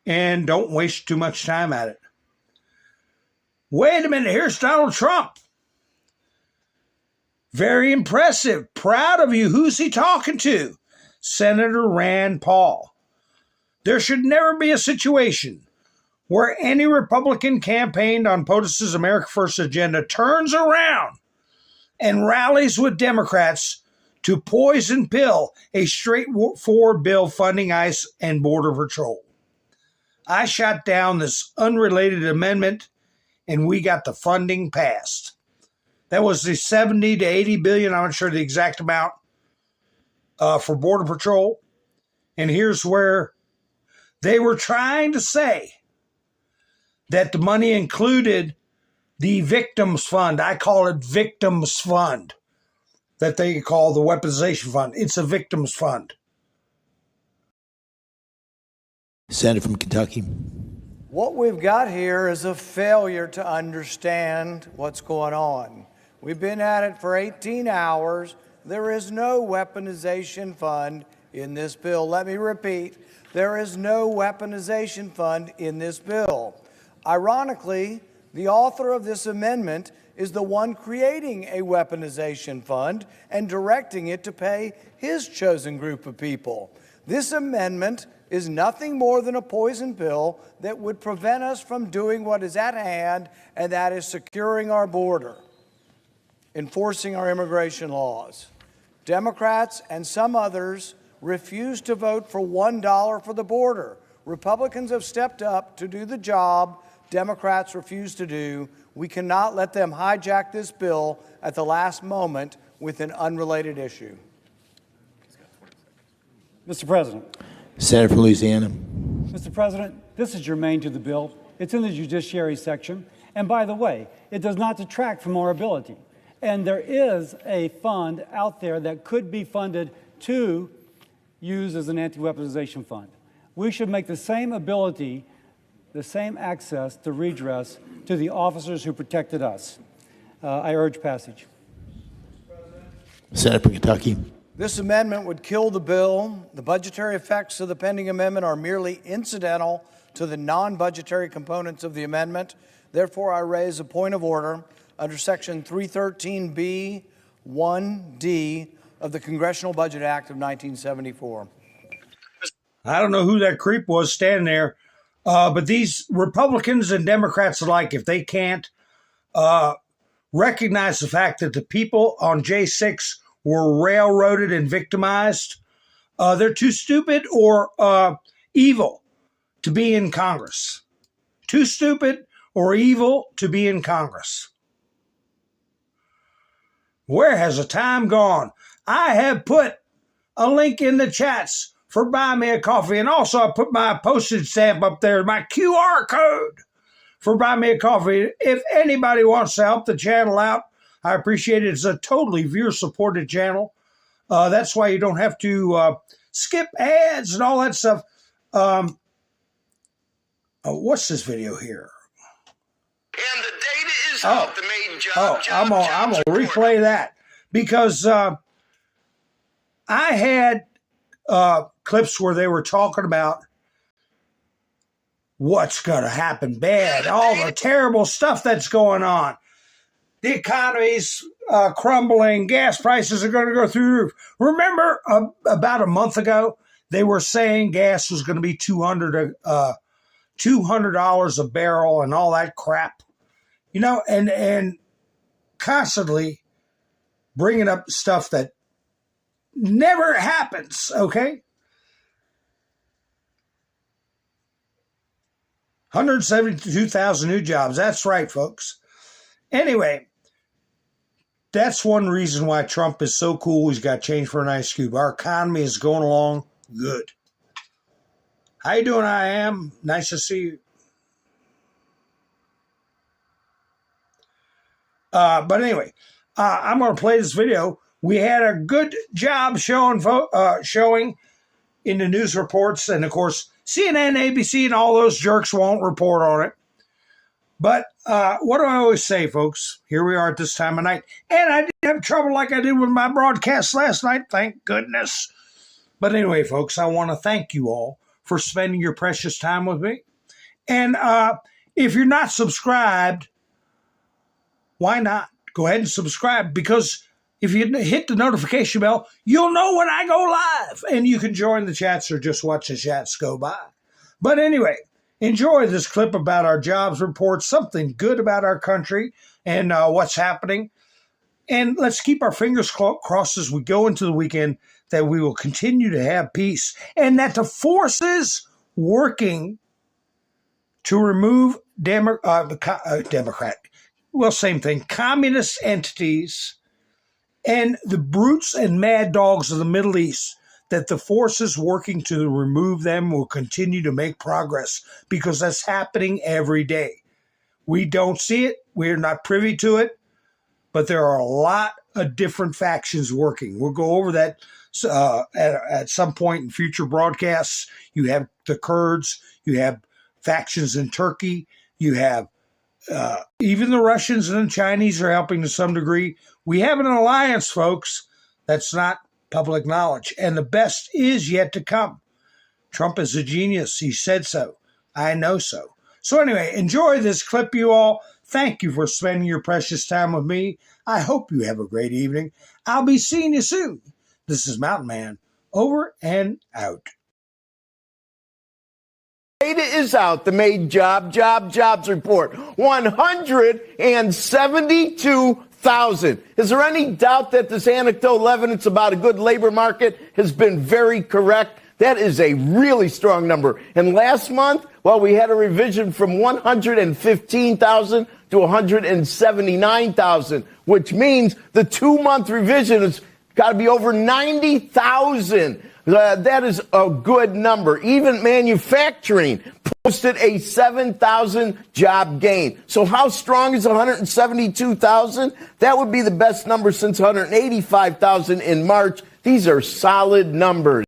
and don't waste too much time at it. Wait a minute, here's Donald Trump. Very impressive. Proud of you. Who's he talking to? Senator Rand Paul. There should never be a situation where any Republican campaigned on POTUS's America First agenda turns around and rallies with Democrats to poison pill a straightforward bill funding ICE and Border Patrol. I shot down this unrelated amendment and we got the funding passed. That was the 70 to 80 billion, I'm not sure the exact amount, for Border Patrol. And here's where they were trying to say that the money included the victims fund. I call it victims fund, that they call the weaponization fund. It's a victims fund. Senator from Kentucky. What we've got here is a failure to understand what's going on. We've been at it for 18 hours. There is no weaponization fund in this bill. Let me repeat, there is no weaponization fund in this bill. Ironically, the author of this amendment is the one creating a weaponization fund and directing it to pay his chosen group of people. This amendment is nothing more than a poison pill that would prevent us from doing what is at hand, and that is securing our border, enforcing our immigration laws. Democrats and some others refuse to vote for $1 for the border. Republicans have stepped up to do the job Democrats refuse to do. We cannot let them hijack this bill at the last moment with an unrelated issue. Mr. President. Senator from Louisiana. Mr. President, this is germane to the bill. It's in the judiciary section. And by the way, it does not detract from our ability. And there is a fund out there that could be funded to use as an anti-weaponization fund. We should make the same ability, the same access to redress to the officers who protected us. I urge passage. Senator from Kentucky. This amendment would kill the bill. The budgetary effects of the pending amendment are merely incidental to the non-budgetary components of the amendment. Therefore, I raise a point of order under Section 313B 1D of the Congressional Budget Act of 1974. I don't know who that creep was standing there, but these Republicans and Democrats alike, if they can't recognize the fact that the people on J6 were railroaded and victimized, they're too stupid or evil to be in Congress. Too stupid or evil to be in Congress. Where has the time gone? I have put a link in the chats for Buy Me a Coffee, and also I put my postage stamp up there, my QR code for Buy Me a Coffee. If anybody wants to help the channel out, I appreciate it. It's a totally viewer-supported channel. That's why you don't have to skip ads and all that stuff. What's this video here? And the data is out. The main job. I'm gonna replay that because I had clips where they were talking about what's going to happen bad, all the terrible stuff that's going on. The economy's crumbling. Gas prices are going to go through the roof. Remember about a month ago, they were saying gas was going to be $200 a barrel and all that crap. You know, and constantly bringing up stuff that never happens, okay? 172,000 new jobs. That's right, folks. Anyway, that's one reason why Trump is so cool. He's got change for an ice cube. Our economy is going along good. How you doing, I am? Nice to see you. But anyway, I'm going to play this video. We had a good job showing in the news reports. And, of course, CNN, ABC, and all those jerks won't report on it. But what do I always say, folks? Here we are at this time of night. And I didn't have trouble like I did with my broadcast last night. Thank goodness. But anyway, folks, I want to thank you all for spending your precious time with me. And if you're not subscribed, why not? Go ahead and subscribe, because if you hit the notification bell, you'll know when I go live. And you can join the chats or just watch the chats go by. But anyway, enjoy this clip about our jobs report, something good about our country and what's happening. And let's keep our fingers crossed as we go into the weekend that we will continue to have peace and that the forces working to remove communist entities and the brutes and mad dogs of the Middle East, that the forces working to remove them will continue to make progress, because that's happening every day. We don't see it. We're not privy to it, but there are a lot of different factions working. We'll go over that at some point in future broadcasts. You have the Kurds, you have factions in Turkey, you have even the Russians and the Chinese are helping to some degree. We have an alliance, folks. That's not public knowledge. And the best is yet to come. Trump is a genius. He said so. I know so. So anyway, enjoy this clip, you all. Thank you for spending your precious time with me. I hope you have a great evening. I'll be seeing you soon. This is Mountain Man, over and out. Data is out. The main jobs report. 172,000. Is there any doubt that this anecdotal evidence about a good labor market has been very correct? That is a really strong number. And last month, well, we had a revision from 115,000 to 179,000, which means the 2-month revision has got to be over 90,000 That is a good number. Even manufacturing posted a 7,000 job gain. So how strong is 172,000? That would be the best number since 185,000 in March. These are solid numbers.